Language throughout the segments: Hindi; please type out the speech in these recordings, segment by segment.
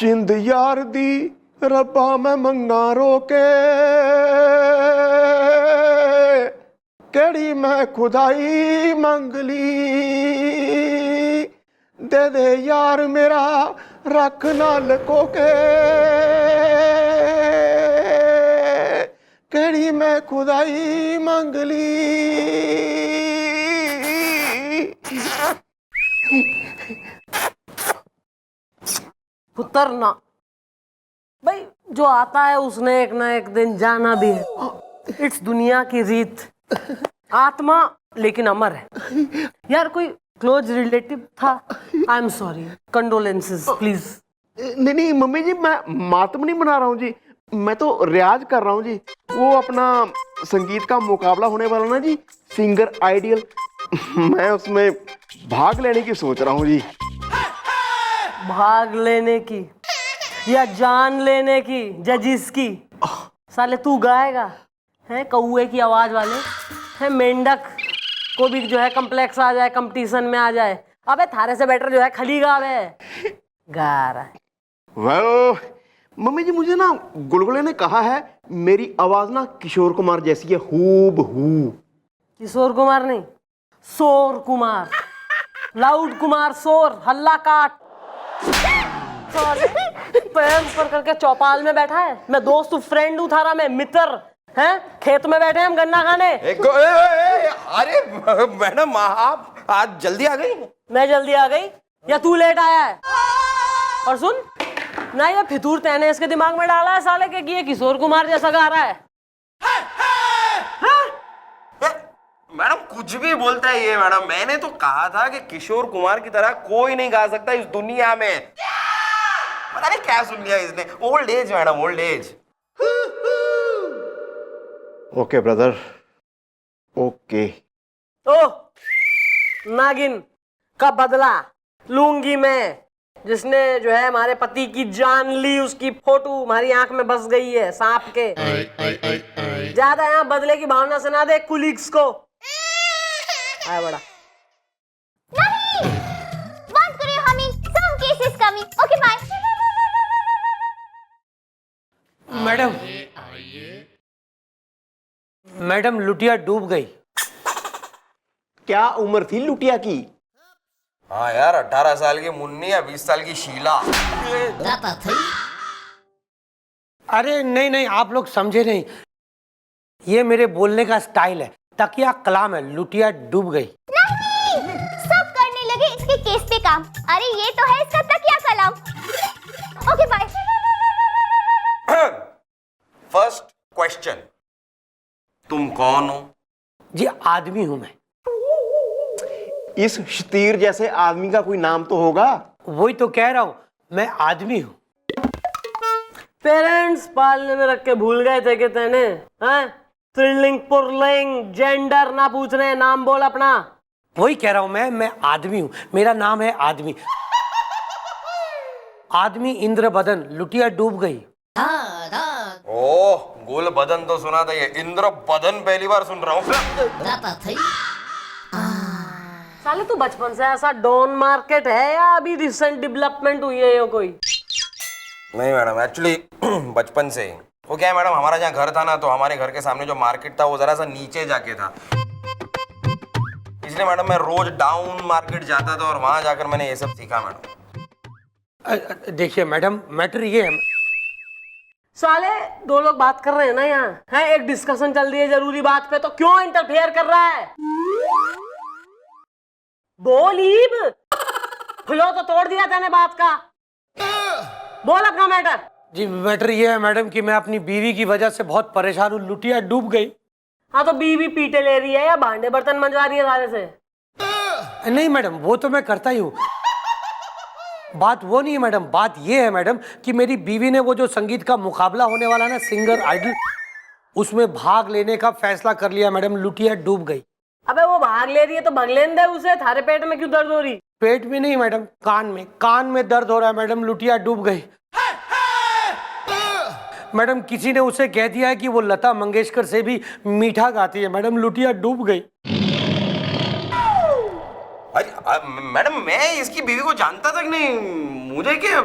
जिंद यार दी रब्बा मैं मंगा रोके, केड़ी मैं खुदाई मंग ली, दे दे यार मेरा रख ना लको के, केड़ी मैं खुदाई मंग ली। पुत्र ना भाई, जो आता है उसने एक ना एक दिन जाना भी है। इट्स दुनिया की रीत। आत्मा लेकिन अमर है। यार कोई क्लोज रिलेटिव था? I am sorry, condolences please. नहीं नहीं मम्मी जी, मैं मातम नहीं बना रहा हूँ जी, मैं तो रियाज कर रहा हूँ जी। वो अपना संगीत का मुकाबला होने वाला ना जी, सिंगर आइडियल, मैं उसमें भाग लेने की सोच रहा हूँ जी। भाग लेने की या जान लेने की? जजिस की? साले तू गाएगा है? कौए की आवाज वाले है, मेंढक को भी जो है कम्प्लेक्स आ जाए, कंपटीशन में आ जाए। अबे थारे से बेटर जो है खली गावे। गा रहा है। वेल मम्मी जी, मुझे ना गुलगुले ने कहा है मेरी आवाज ना किशोर कुमार जैसी है, हूबहू। किशोर कुमार नहीं, शोर कुमार, लाउड कुमार, शोर हल्ला काट। पैर ऊपर करके चौपाल में बैठा है। मैं दोस्त हूँ, फ्रेंड हूँ थारा, मैं मित्र है। खेत में बैठे हम गन्ना खाने। अरे मैडम, आप आज जल्दी आ गई? मैं जल्दी आ गई या तू लेट आया है? और सुन ना, ये फितूर तैने इसके दिमाग में डाला है साले के कि ये किशोर कुमार जैसा गा रहा है। मैडम कुछ भी बोलता है ये। मैडम मैंने तो कहा था कि किशोर कुमार की तरह कोई नहीं गा सकता इस दुनिया में। पता नहीं क्या सुन लिया इसने। Old age madam, old age. Okay brother, okay. ओ नागिन का बदला लूंगी मैं। जिसने जो है हमारे पति की जान ली, उसकी फोटो हमारी आंख में बस गई है सांप के। ज्यादा यहाँ बदले की भावना से ना दे कुलीग्स को। आया बड़ा नहीं, बंद करिए हमी, some cases coming. Okay, bye. Madam लुटिया डूब गई। क्या उम्र थी लुटिया की? हाँ यार, 18 साल की मुन्नी या 20 साल की शीला। अरे नहीं नहीं, आप लोग समझे नहीं, ये मेरे बोलने का स्टाइल है। तकिया कलाम है, लुटिया डूब गई। नहीं, सब करने लगे इसके केस पे काम। अरे ये तो है इसका तकिया कलाम। Okay bye. फर्स्ट क्वेश्चन, तुम कौन हो? जी आदमी हूं मैं। इस शतीर जैसे आदमी का कोई नाम तो होगा? वही तो कह रहा हूं, मैं आदमी हूं। पेरेंट्स पालने में रख के भूल गए थे कि तेने हैं? स्त्रीलिंग पुल्लिंग जेंडर ना पूछ रहे, नाम बोल अपना। वही कह रहा हूं, मैं आदमी हूं, मेरा नाम है आदमी। आदमी इंद्र बदन, लुटिया डूब गई। ओह, गुल बदन तो सुना था, ये इंद्र बदन पहली बार सुन रहा हूँ। साले तू बचपन से ऐसा डॉन मार्केट है या अभी रिसेंट डेवलपमेंट हुई है ये कोई? नहीं मैडम, एक्चुअली बचपन से ही। वो क्या है मैडम, हमारा जहाँ घर था ना, तो हमारे घर के सामने जो मार्केट था वो जरा सा नीचे जाके था, इसलिए मैडम मैं रोज डाउन मार्केट जाता था और वहां जाकर मैंने ये सब सीखा मैडम। देखिए मैडम, मैटर ये है। साले दो लोग बात कर रहे हैं ना यहाँ, है एक डिस्कशन चल रही है जरूरी बात पे, तो क्यों इंटरफेयर कर रहा है? बोल ईब, फ्लो तो तोड़ दिया तेने बात का। बोल अपना मैटर। जी मैटर ये है मैडम कि मैं अपनी बीवी की वजह से बहुत परेशान हूँ, लुटिया डूब गई। हाँ तो बीवी पीटे ले रही है या भांडे बर्तन मंजवा रही है सारे से? नहीं मैडम, वो तो मैं करता ही हूँ। बात वो नहीं है मैडम, बात ये है मैडम कि मेरी बीवी ने वो जो संगीत का मुकाबला होने वाला ना, सिंगर आइडल, उसमें भाग लेने का फैसला कर लिया मैडम, लुटिया डूब गई। अबे वो भाग ले रही है तो भगलेन दे उसे, थारे पेट में क्यों दर्द हो रही? पेट में नहीं मैडम, कान में दर्द हो रहा है मैडम, लुटिया डूब गई। मैडम किसी ने उसे कह दिया है कि वो लता मंगेशकर से भी मीठा गाती है मैडम, लुटिया डूब गई। मैडम मैं इसकी बीवी को जानता तक नहीं, मुझे क्या।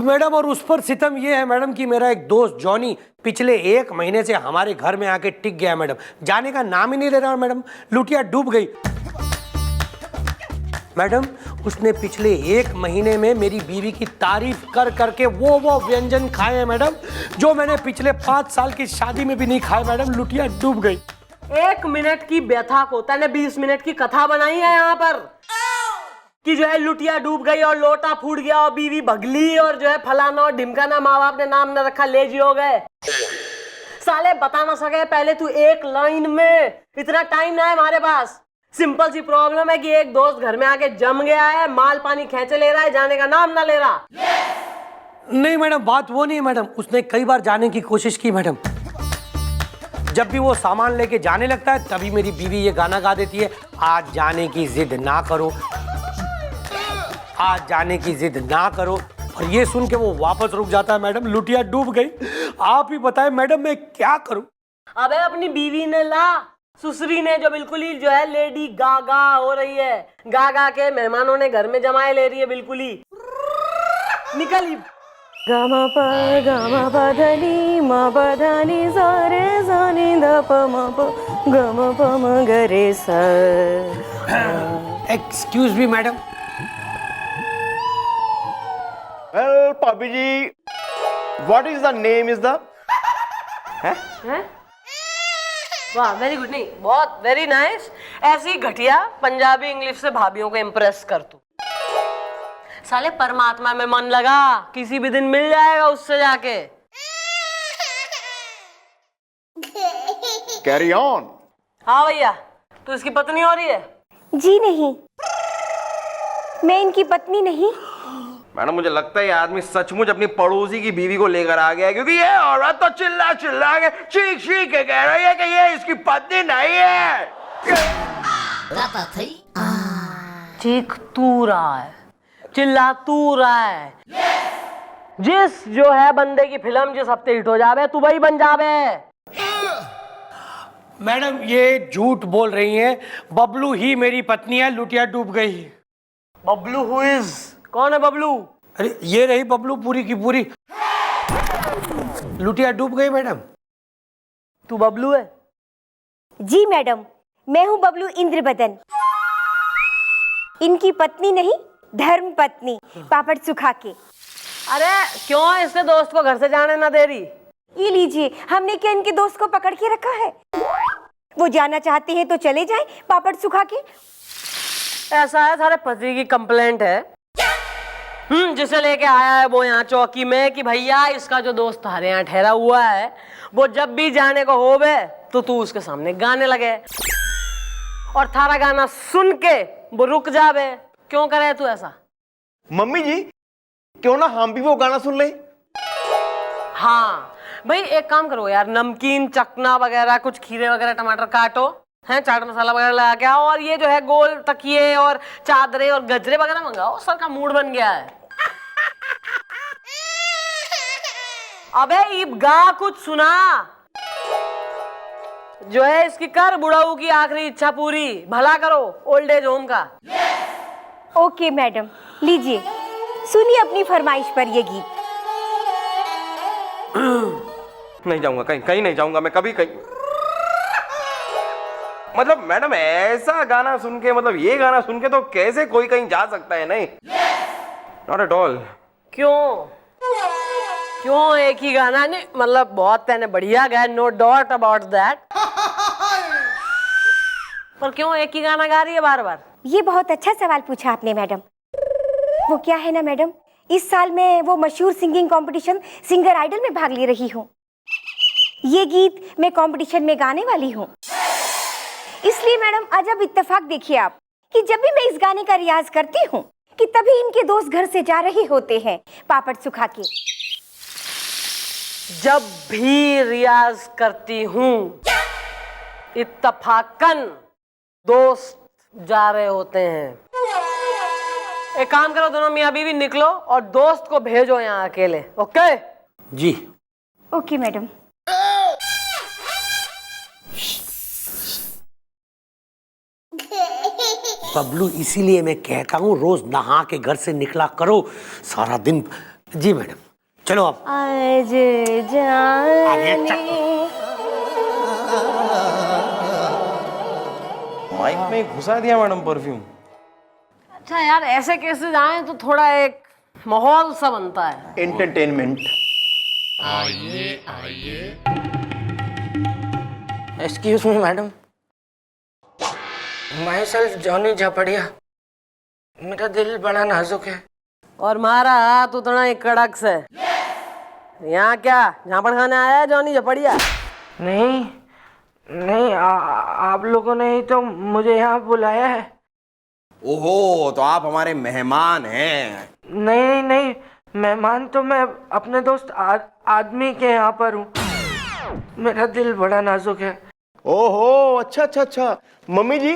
मैडम और उस पर सितम ये है मैडम कि मेरा एक दोस्त जॉनी पिछले 1 महीने से हमारे घर में आके टिक गया मैडम, जाने का नाम ही नहीं ले रहा मैडम। लुटिया डूब गई मैडम। उसने पिछले 1 महीने में मेरी बीवी की तारीफ कर करके वो व्यंजन खाए हैं मैडम जो मैंने पिछले 5 साल की शादी में भी नहीं खाए मैडम। लुटिया डूब गई। 1 मिनट की व्यथा को तने 20 मिनट की कथा बनाई है यहाँ पर कि जो है लुटिया डूब गई और लोटा फूट गया और बीवी भगली और जो है फलाना और ढिमकाना, माँ बाप ने नाम न रखा, लेजी हो गए। साले बता ना सके पहले तू एक लाइन में, इतना टाइम ना है हमारे पास। सिंपल सी प्रॉब्लम है कि एक दोस्त घर में आके जम गया है, माल पानी खींचे ले रहा है, जाने का नाम ना ले रहा। नहीं मैडम, बात वो नहीं है मैडम। उसने कई बार जाने की कोशिश की मैडम। जब भी वो सामान लेके जाने लगता है तभी मेरी बीवी ये गाना गा देती है, आज जाने की जिद ना करो, आज जाने की जिद ना करो। और ये सुन के वो वापस रुक जाता है मैडम। लुटिया डूब गई। आप ही बताएं मैडम मैं क्या करूं? अबे अपनी बीवी ने ला, सुसरी ने, जो बिल्कुल ही जो है लेडी गागा हो रही है, गागा के मेहमानों ने घर में जमाए ले रही है बिल्कुल ही। निकल ही। गामा प धनी मा प धनी सा रे सा नि ध प म प ग म प म ग रे सा। Excuse me madam. Well bhabhi ji, what is the name is the हैं? वाह, वेरी गुड। नहीं, बहुत वेरी नाइस। ऐसी घटिया पंजाबी इंग्लिश से भाभीियों को इम्प्रेस कर तू। साले परमात्मा में मन लगा, किसी भी दिन मिल जाएगा उससे जाके। Carry on. हाँ भैया, तू इसकी पत्नी हो रही है? जी नहीं, मैं इनकी पत्नी नहीं। मैडम मुझे लगता है ये आदमी सचमुच अपनी पड़ोसी की बीवी को लेकर आ गया है, क्योंकि ये औरत तो चिल्ला चिल्ला के चीख चीख के कह रही है कि ये इसकी पत्नी नहीं है। चीख तू रहा है, चिल्ला तू रहा है। जिस जो है बंदे की फिल्म जिस हफ्ते हिट हो जावे तू वही बन जावे। मैडम ये झूठ बोल रही हैं, बबलू ही मेरी पत्नी है। लुटिया डूब गई। Bablu who is? कौन है बबलू? अरे ये रही बबलू पूरी की पूरी। लुटिया डूब गई मैडम। तू बबलू है? जी मैडम, मैं हूँ बबलू इंद्रबदन, इनकी पत्नी नहीं, धर्म पत्नी, पापड़ सुखा के। अरे क्यों इसके दोस्त को घर से जाने ना दे रही? ये लीजिए, हमने क्या इनके दोस्त को पकड़ के रखा है? वो जाना चाहते हैं तो चले जाएं, पापड़ सुखा के। ऐसा है, सारे पति की कंप्लेंट है जिसे लेके आया है वो यहाँ चौकी में कि भैया इसका जो दोस्त हमारे यहाँ ठहरा हुआ है वो जब भी जाने को होवे तो तू उसके सामने गाने लगे और थारा गाना सुन के वो रुक जावे। क्यों करे तू ऐसा? मम्मी जी, क्यों ना हम भी वो गाना सुन लें? हाँ भाई, एक काम करो यार, नमकीन चकना वगैरह, कुछ खीरे वगैरह टमाटर काटो, हैं, चाट मसाला वगैरह लगा के आओ, और ये जो है गोल तकिए और चादरें और गजरे वगैरह मंगाओ। सर का मूड बन गया है। अबे ईब गा, कुछ सुना। जो है इसकी कर बुढ़ाऊ की आखिरी इच्छा पूरी, भला करो ओल्ड एज होम का। ओके मैडम, लीजिए सुनिए अपनी फरमाइश पर ये गीत। नहीं जाऊंगा, कहीं कहीं नहीं जाऊंगा मैं कभी, कहीं। मतलब मैडम ऐसा गाना सुन के, मतलब ये गाना सुन के तो कैसे कोई कहीं जा सकता है? नहीं, नॉट एट ऑल। क्यों क्यों एक ही गाना? नहीं मतलब बहुत तेने बढ़िया गाया, नो डाउट अबाउट दैट, पर क्यों एक ही गाना गा रही है बार बार? ये बहुत अच्छा सवाल पूछा आपने मैडम। वो क्या है ना मैडम, इस साल मैं वो मशहूर सिंगिंग कंपटीशन सिंगर आइडल में भाग ले रही हूँ। ये गीत मैं कंपटीशन में गाने वाली हूँ, इसलिए मैडम अजब इत्तेफाक देखिए आप कि जब भी मैं इस गाने का रियाज करती हूँ कि तभी इनके दोस्त घर से जा रहे होते हैं पापड़ सुखा के। जब भी रियाज करती हूँ इत्तफाकन दोस्त जा रहे होते हैं। एक काम करो, दोनों मियाँ बीवी निकलो और दोस्त को भेजो यहाँ अकेले। ओके जी। Okay madam. बबलू, इसीलिए मैं कहता हूँ रोज नहा के घर से निकला करो सारा दिन। जी मैडम, चलो आप। आज जाने माइक में घुसा दिया मैडम परफ्यूम। अच्छा यार, ऐसे कैसे जाए तो थोड़ा एक माहौल सा बनता है। Entertainment. Excuse me madam, myself Johnny Jhapadia. मेरा दिल बड़ा नाजुक है। और मारा हाथ उतना ही कड़क से। यहाँ क्या झापड़ खाने आया है जॉनी झपड़िया? नहीं नहीं, आप लोगों ने ही तो मुझे यहाँ बुलाया है। ओहो, तो आप हमारे मेहमान हैं। नहीं नहीं, मेहमान तो मैं अपने दोस्त आदमी के यहाँ पर हूँ। मेरा दिल बड़ा नाजुक है। ओहो, अच्छा अच्छा अच्छा। मम्मी जी,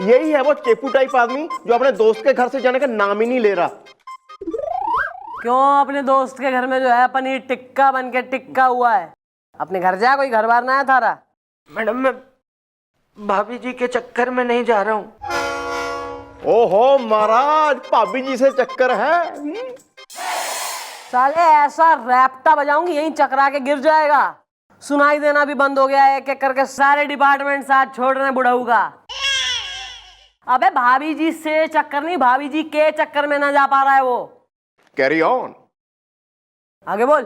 यही है वो चेपू टाइप आदमी जो अपने दोस्त के घर से जाने का नाम ही नहीं ले रहा। क्यों? अपने दोस्त के घर में जो है पनीर टिक्का बन के टिक्का हुआ है। अपने घर जा, कोई घर बार ना है थारा। मैडम, मैं भाभी जी के चक्कर में नहीं जा रहा हूँ। ओहो महाराज, भाभी जी से चक्कर है। साले ऐसा रैप्टा बजाऊंगी यहीं चकरा के गिर जाएगा। सुनाई देना भी बंद हो गया है, एक एक करके सारे डिपार्टमेंट साथ छोड़ रहे बुढ़ऊ का। अबे भाभी जी से चक्कर नहीं, भाभी जी के चक्कर में ना जा पा रहा है वो। Carry on. आगे बोल।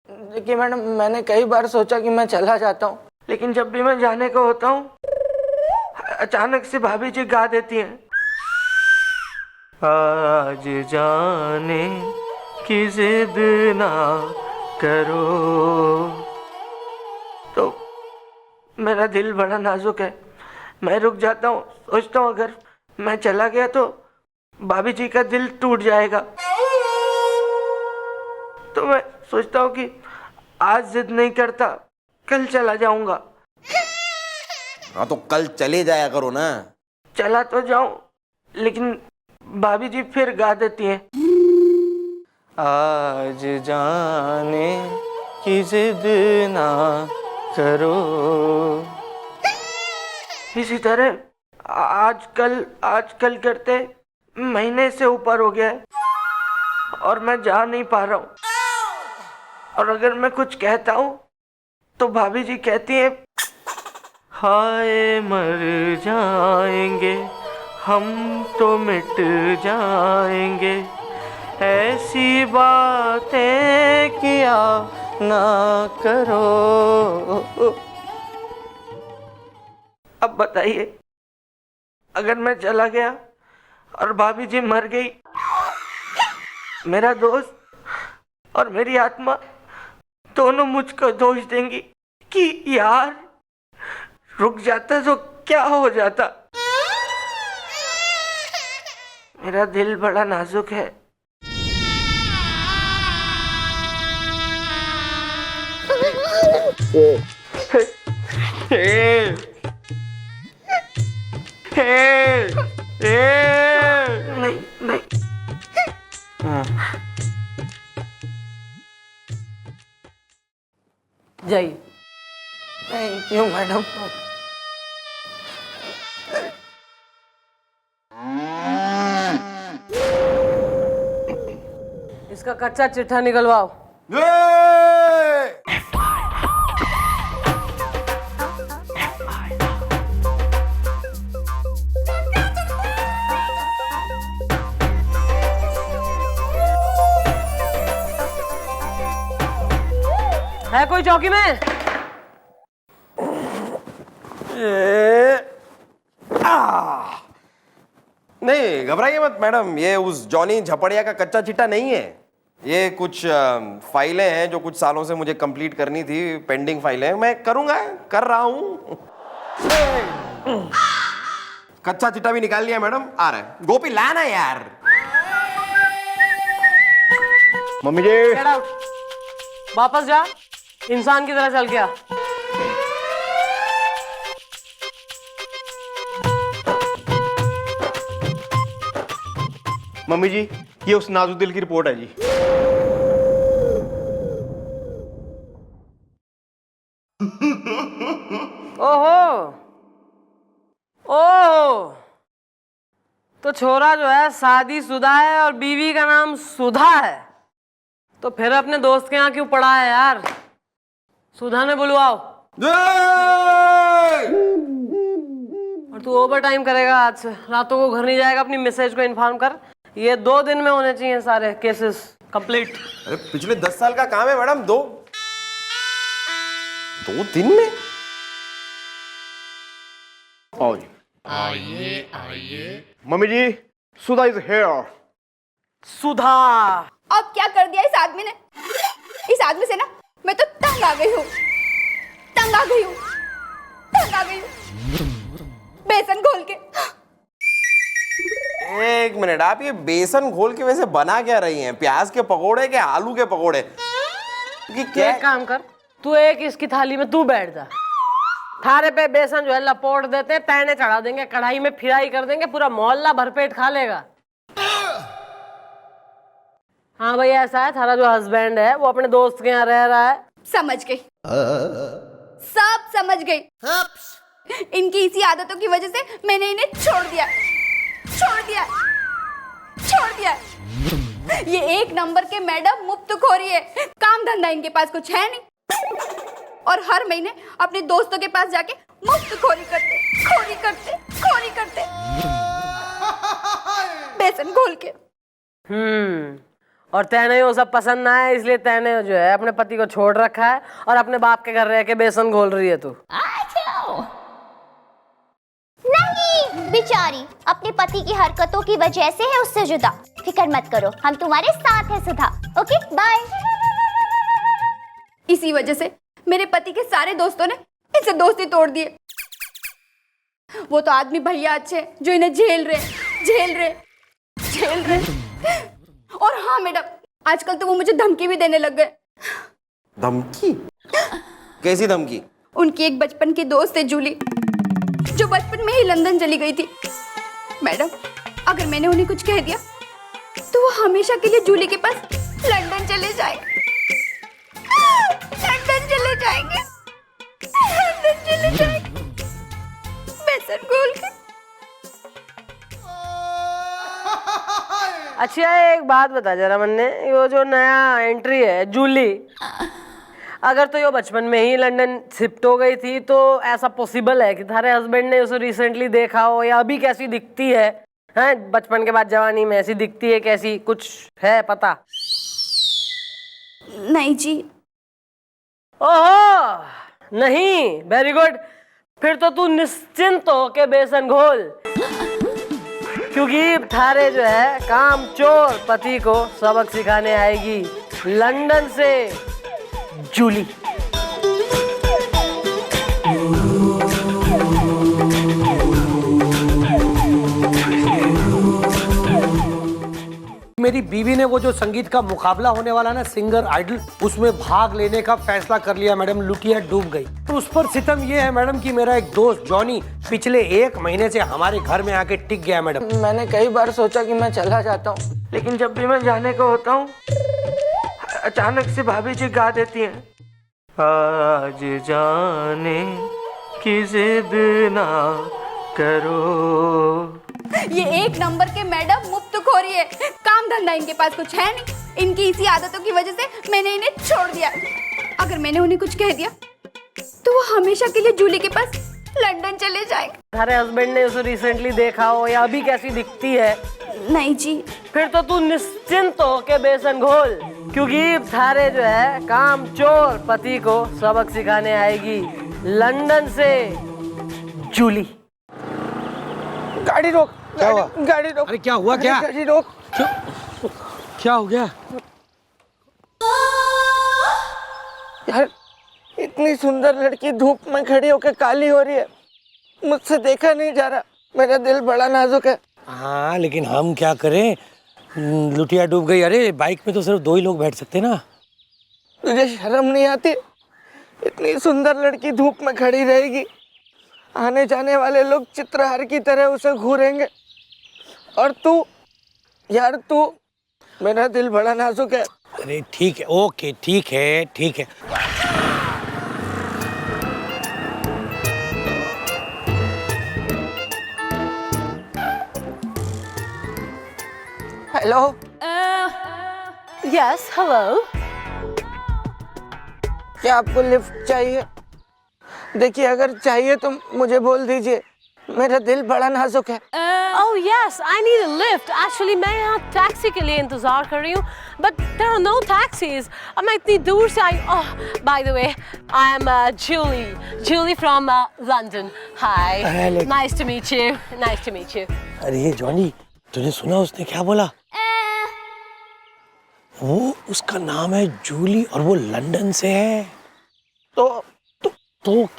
देखिए मैडम, मैंने कई बार सोचा कि मैं चला जाता हूँ, लेकिन जब भी मैं जाने को होता हूँ अचानक से भाभी जी गा देती हैं, आज जाने की जिद ना करो। तो मेरा दिल बड़ा नाजुक है। मैं रुक जाता हूँ, सोचता हूँ अगर मैं चला गया तो भाभी जी का दिल टूट जाएगा। तो मैं सोचता हूँ कि आज जिद नहीं करता, कल चला जाऊंगा। हाँ, तो कल चले जाया करो ना। चला तो जाऊं, लेकिन भाभी जी फिर गा देती हैं, आज जाने की जिद ना करो। इसी तरह आजकल करते महीने से ऊपर हो गया है और मैं जा नहीं पा रहा हूँ। और अगर मैं कुछ कहता हूँ तो भाभी जी कहती है, हाय मर जाएंगे हम तो मिट जाएंगे, ऐसी बातें किया ना करो। अब बताइए, अगर मैं चला गया और भाभी जी मर गई, मेरा दोस्त और मेरी आत्मा दोनों मुझको दोष देंगी कि यार रुक जाता तो क्या हो जाता। मेरा दिल बड़ा नाजुक है। नहीं नहीं, जय। Thank you madam. इसका कच्चा चिट्ठा निकलवाओ। है कोई चौकी में? नहीं, घबराइए मत मैडम, ये उस जॉनी झपड़िया का कच्चा चिट्टा नहीं है। ये कुछ फाइलें हैं जो कुछ सालों से मुझे कंप्लीट करनी थी, पेंडिंग फाइलें। मैं करूंगा, कर रहा हूं। कच्चा चिट्टा भी निकाल लिया मैडम, आ रहा है। गोपी लाना यार। मम्मी जी, गेट आउट। वापस जा, इंसान की तरह चल गया। मम्मी जी, ये उस नाजुदिल की रिपोर्ट है जी। ओहो ओहो, तो छोरा जो है शादीशुदा है और बीवी का नाम सुधा है, तो फिर अपने दोस्त के यहाँ क्यों पड़ा है यार? सुधा ने बुलवाओ। और तू ओवर टाइम करेगा आज से, रातों को घर नहीं जाएगा, अपनी मिसेज को इन्फॉर्म कर। ये 2 दिन में होने चाहिए सारे केसेस कंप्लीट। अरे पिछले 10 साल का काम है मैडम, 2 दिन में। आओ जी। आइए। Mummy ji, Sudha is here. Sudha. अब क्या कर दिया इस आदमी ने? इस आदमी से ना मैं तो तंग आ गई हूँ, तंग आ गई हूँ, तंग आ गई हूँ। बेसन घोल के। एक मिनट, आप ये बेसन घोल के वैसे बना क्या रही हैं? प्याज के पकोड़े के आलू के पकोड़े? तू एक काम कर, तू एक इसकी थाली में तू बैठ जा, थारे पे बेसन जो है लपोट देते हैं, तैने चढ़ा देंगे, कढ़ाई में फ्राई कर देंगे, पूरा मोहल्ला भरपेट खा लेगा। हाँ भाई, ऐसा है, थारा जो हस्बैंड है वो अपने दोस्त के यहाँ रह रहा है। समझ गई, सब समझ गई। इनकी इसी आदतों की वजह से मैंने इन्हें छोड़ दिया। ये 1 नंबर के मैडम मुफ्तखोरी है, काम धंधा इनके पास कुछ है नहीं, और हर महीने अपने दोस्तों के पास जाके मुफ्तखोरी करते बेसन घोल के। और तैने वो सब पसंद ना है, इसलिए तैने जो है अपने पति को छोड़ रखा है और अपने बाप के घर रह के बेसन घोल रही है तू। नहीं बेचारी, अपने पति की हरकतों की वजह से है उससे जुदा। फिक्र मत करो, हम तुम्हारे साथ हैं सुधा। Okay bye. इसी वजह से मेरे पति के सारे दोस्तों ने इनसे दोस्ती तोड़ दी है। वो तो आदमी भैया अच्छे जो इन्हें झेल रहे। और हाँ मैडम, आजकल तो वो मुझे धमकी भी देने लग गए। धमकी? कैसी धमकी? उनकी एक बचपन की दोस्त है जूली, जो बचपन में ही लंदन चली गई थी। मैडम, अगर मैंने उन्हें कुछ कह दिया तो वो हमेशा के लिए जूली के पास लंदन चले जाएंगे। बेसन घोल के। अच्छा, एक बात बता जरा मन्ने, ये जो नया एंट्री है जूली, अगर तो ये बचपन में ही लंदन शिफ्ट हो गई थी, तो ऐसा पॉसिबल है कि थारे हस्बैंड ने उसे रिसेंटली देखा हो, या अभी कैसी दिखती है? हैं, बचपन के बाद जवानी में ऐसी दिखती है कैसी, कुछ है पता? नहीं जी। ओहो, नहीं, वेरी गुड। फिर तो तू निश्चिंत हो के बेसन घोल, क्योंकि थारे जो है काम चोर पति को सबक सिखाने आएगी लंदन से जूली। मेरी बीवी ने वो जो संगीत का मुकाबला होने वाला ना सिंगर आइडल, उसमें भाग लेने का फैसला कर लिया मैडम। लुटिया डूब गई। तो उस पर सितम ये है मैडम कि मेरा एक दोस्त जॉनी पिछले 1 महीने से हमारे घर में आके टिक गया मैडम। मैंने कई बार सोचा कि मैं चला जाता हूँ, लेकिन जब भी मैं जाने को होता हूँ, अचानक से भाभी जी गा देती हैं, आज जाने की जिद ना करो। ये 1 नंबर के मैडम मुफ्तखोरी है, काम धंधा इनके पास कुछ है नहीं, इनकी इसी आदतों की वजह से मैंने इन्हें छोड़ दिया। अगर मैंने उन्हें कुछ कह दिया तो वो हमेशा के लिए जूली के पास लंदन चले जाएंगे। थारे हस्बैंड ने उसे रिसेंटली देखा हो, या अभी कैसी दिखती है? नहीं जी। फिर तो तू निश्चिंत हो के बेसन घोल, क्योंकि थारे जो है काम चोर पति को सबक सिखाने आएगी लंदन से जूली। गाड़ी रोक, क्या हुआ? गाड़ी रोक। अरे क्या हुआ? क्या गाड़ी रोक। क्या हो गया यार, इतनी सुंदर लड़की धूप में खड़ी होकर काली हो रही है, मुझसे देखा नहीं जा रहा। मेरा दिल बड़ा नाजुक है। हाँ, लेकिन हम क्या करें, लुटिया डूब गई। अरे बाइक में तो सिर्फ 2 ही लोग बैठ सकते ना। तुझे शर्म नहीं आती? इतनी सुंदर लड़की धूप में खड़ी रहेगी, आने जाने वाले लोग चित्रहार की तरह उसे घूरेंगे, और तू यार, तू, मेरा दिल बड़ा नाजुक है। अरे ठीक है, ओके, ठीक है। हेलो। Yes hello. क्या आपको लिफ्ट चाहिए? देखिए अगर चाहिए तो मुझे बोल दीजिए, मेरा दिल बड़ा नाजुक है। Oh yes, I need a lift. Actually मैं यहाँ टैक्सी के लिए इंतजार कर रही हूँ, but there are no taxis. अब मैं इतनी दूर से आई। Oh, by the way, I am Julie from London. Hi. Hello. Nice to meet you. Nice to meet you. अरे जॉनी, तूने सुना उसने क्या बोला? वो उसका नाम है जूली और वो लंदन से है। तो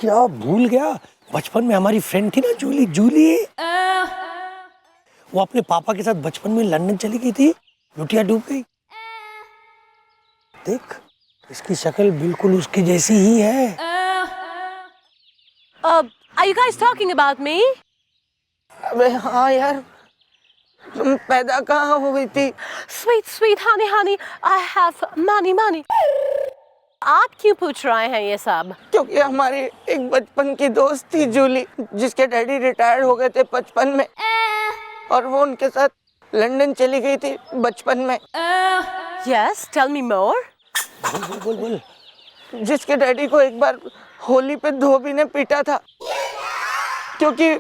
क्या भूल गया? बचपन में हमारी फ्रेंड थी ना जूली। वो अपने पापा के साथ बचपन में लंदन चली गई थी, लुटिया डूब गई। देख, इसकी शक्ल बिल्कुल उसकी जैसी ही है। Are you guys talking about me? अबे हाँ यार, तुम पैदा कहाँ हुई थी? Sweet honey, I have money. आप क्यों पूछ रहे हैं ये सब? क्योंकि हमारी एक बचपन की दोस्त थी जूली, जिसके डैडी रिटायर हो गए थे बचपन में, और वो उनके साथ लंदन चली गई थी बचपन में। Yes, tell me more. बोल। जिसके डैडी को एक बार होली पे धोबी ने पीटा था, क्योंकि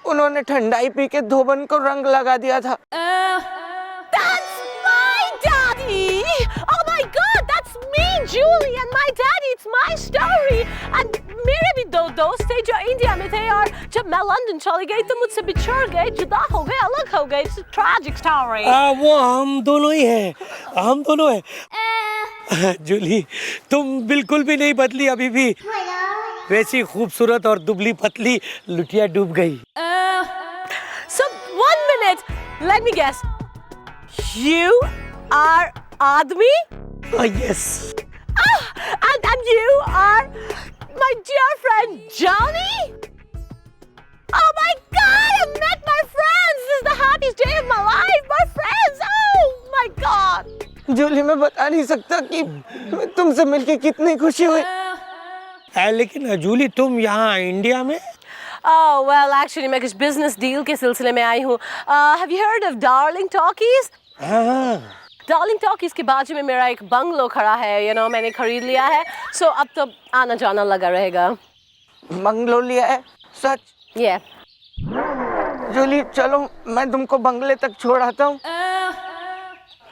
उन्होंने ठंडाई पी के धोबन को रंग लगा दिया था। That's my daddy! Oh my God, that's me, Julie, and my daddy. It's my story. And मेरे भी दो दोस्त थे जो इंडिया में थे, और जब मैं लंदन चली गई तो मुझसे बिछड़ गए, जुदा हो गए, अलग हो गए। It's a tragic story. वो हम दोनों ही हैं। जूली, तुम बिल्कुल भी नहीं बदली अभी भी, वैसी खूबसूरत और दुबली पतली लुटिया डूब गई। So 1 minute, let me guess. You are आदमी? Yes. And you are my dear friend Johnny? Oh my God, I met my friends. This is the happiest day of my life. My friends. Oh my God. Jully, मैं बता नहीं सकता कि तुमसे मिलके कितनी खुशी हुई। लेकिन जूली, तुम यहाँ इंडिया में? Oh well, actually मैं कुछ business deal के सिलसिले में आई हूँ। Have you heard of Darling Talkies? हाँ। Darling Talkies के बाजू में मेरा एक बंगलो खड़ा है, मैंने खरीद लिया है, so अब तो आना जाना लगा रहेगा। बंगलो लिया है? सच? Yeah. जूली चलो, मैं तुमको बंगले तक छोड़ आता हूँ,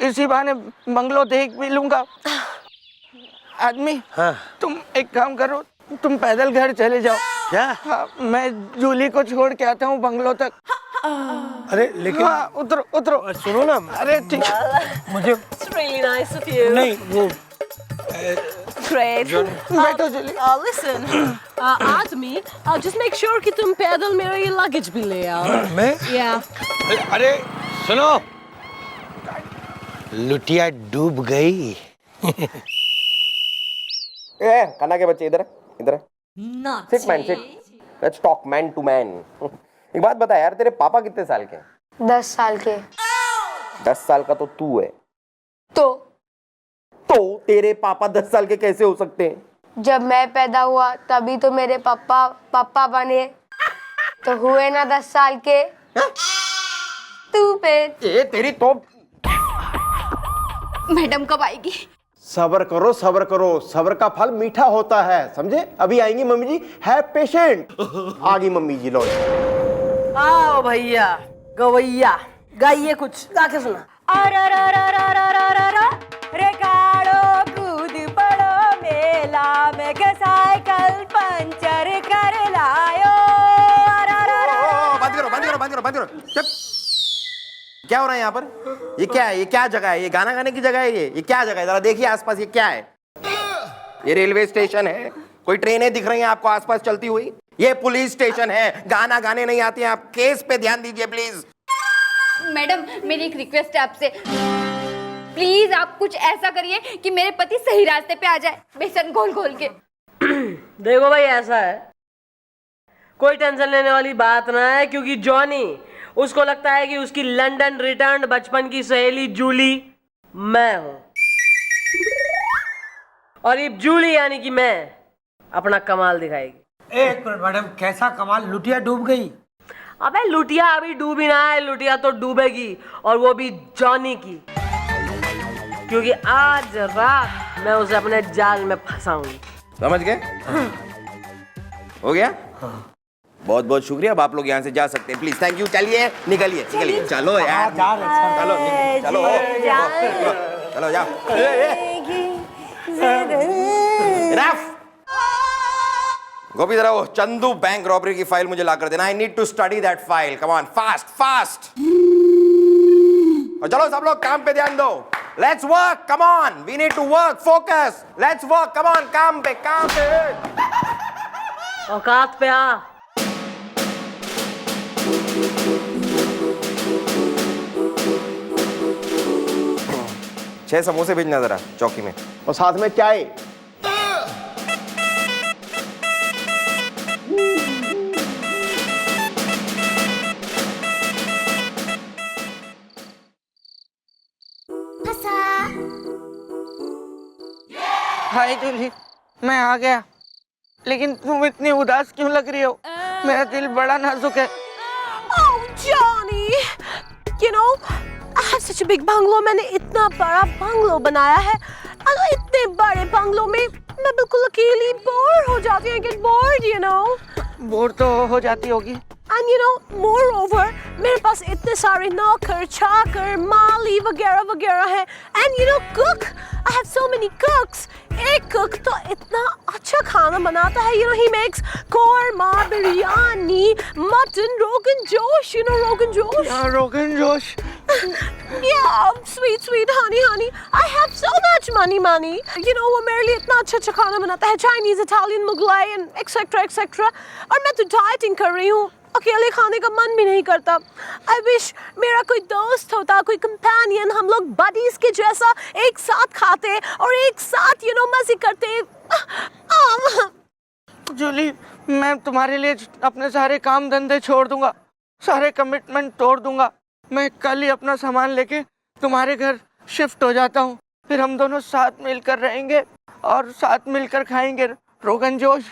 इसी बहाने बंगलो देख भी लूंगा। आदमी, हाँ। तुम एक काम करो, तुम पैदल घर चले जाओ। क्या? हाँ, मैं जूली को छोड़ के आता हूँ बंगलो तक। अरे लेकिन हाँ, उतरो। सुनो ना, अरे ठीक है, मुझे It's really nice of you. नहीं वो Great. बैठो जूली। Listen, आदमी, just make sure कि तुम पैदल मेरा ये luggage भी ले आओ। मैं? Yeah. अरे सुनो, लुटिया डूब गई। कन्ना के बच्चे इधर sit man sit, let's talk man to man. एक बात बता यार, तेरे पापा कितने साल के हैं? 10 साल के। 10 साल का तो तू है। तो तेरे पापा 10 साल के कैसे हो सकते हैं? जब मैं पैदा हुआ तभी तो मेरे पापा बने, तो हुए ना 10 साल के। तू पे तेरी तो मैडम कब आएगी? सब्र करो, सब्र का फल मीठा होता है, समझे? अभी आएंगी मम्मी जी, है पेशेंट। आ गई मम्मी जी, लो। आओ भैया, गवैया गाइए, कुछ गा के सुना। रेगाड़ो कूद पड़ो मेला में के साइकिल पंचर कर लायो। बंद करो। चुप। क्या हो रहा है यहाँ पर? ये क्या है? ये क्या जगह है? ये गाना गाने की जगह है? ये क्या जगह है? जरा देखिए आसपास, ये क्या है? ये रेलवे स्टेशन है? कोई ट्रेनें दिख रही हैं आपको आसपास चलती हुई? ये पुलिस स्टेशन है, गाना गाने नहीं आते हैं आप। केस पे ध्यान दीजिए प्लीज। मैडम, मेरी एक रिक्वेस्ट है आपसे, प्लीज आप कुछ ऐसा करिए कि मेरे पति सही रास्ते पे आ जाए, बेसन घोल के। देखो भाई, ऐसा है, कोई टेंशन लेने वाली बात ना है, क्योंकि जॉनी, उसको लगता है कि उसकी लंदन रिटर्न बचपन की सहेली जूली मैं हूं, और ये जूली यानी कि मैं अपना कमाल दिखाएगी। एक मिनट मैडम, कैसा कमाल? लुटिया डूब गई? अबे लुटिया अभी डूबी ना है, लुटिया तो डूबेगी, और वो भी जॉनी की, क्योंकि आज रात मैं उसे अपने जाल में फंसाऊंगी। समझ गए? हो गया? बहुत बहुत शुक्रिया। अब आप लोग यहाँ से जा सकते हैं, प्लीज। Thank you. चलिए, निकलिए निकलिए। चलो यार, चलो चलो चलो जाओ। रफ गोपी, जरा वो चंदू बैंक रॉबरी की फाइल मुझे ला कर देना। I need to study that file. Come on, fast fast. और चलो सब लोग काम पे ध्यान दो। Let's work, come on, we need to work, focus, let's work, come on, काम पे काम पे। औकात पे आ। 6 समोसे भेजना जरा चौकी में, और साथ में चाय। हाय जूली, मैं आ गया, लेकिन तुम इतनी उदास क्यों लग रही हो? मेरा दिल बड़ा नाजुक है। Oh, Johnny, you know, I have such a big bungalow. मैंने इतना बड़ा बंगलो बनाया है, और इतने बड़े बंगलो में मैं बिल्कुल अकेली बोर हो जाती हूँ। I get bored, you know. Bore तो हो जाती होगी। And you know, moreover, मेरे पास इतने सारे नौकर, चाकर, माली वगैरह वगैरह हैं। And you know, cook, I have so many cooks. एक कुक तो इतना अच्छा खाना बनाता है। You know, he makes korma, biryani, mutton, rogan josh. You know rogan josh? Yeah, rogan josh. Yeah, sweet, sweet, honey. I have so much money. You know, वो मेरे लिए इतना अच्छा खाना बनाता है। Chinese, Italian, Mughlai, and etc. और मैं तो dieting कर रही हूँ। अकेले खाने का मन भी नहीं करता। I wish मेरा कोई दोस्त होता, कोई कंपेनियन, हम लोग बडीज के जैसा एक साथ खाते और एक साथ मजे करते। जूली, मैं तुम्हारे लिए अपने सारे काम धंधे छोड़ दूंगा, सारे कमिटमेंट तोड़ दूंगा। मैं कल ही अपना सामान लेके तुम्हारे घर शिफ्ट हो जाता हूँ। फिर हम दोनों साथ मिलकर रहेंगे और साथ मिलकर खाएंगे रोगन जोश,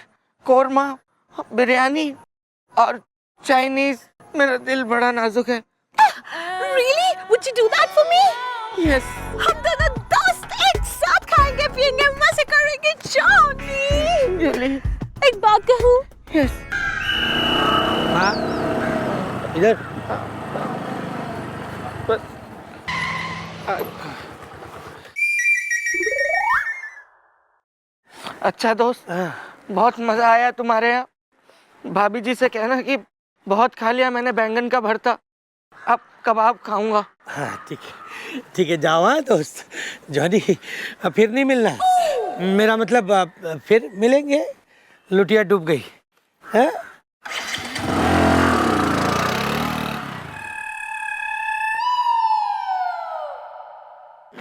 कोरमा, बिरयानी और चाइनीज। मेरा दिल बड़ा नाजुक है। Really? Would you do that for me? Yes. हम दोनों दोस्त एक साथ खाएंगे, पिएंगे, मजे करेंगे, जॉनी। जूली, एक बात कहूँ? Yes. हाँ, इधर। अच्छा दोस्त, बहुत मजा आया तुम्हारे यहाँ। भाभी जी से कहना कि बहुत खा लिया मैंने बैंगन का भरता, अब कबाब खाऊंगा। हाँ ठीक है, जाओ। हाँ दोस्त जॉनी, फिर नहीं मिलना। मेरा मतलब फिर मिलेंगे। लुटिया डूब गई है।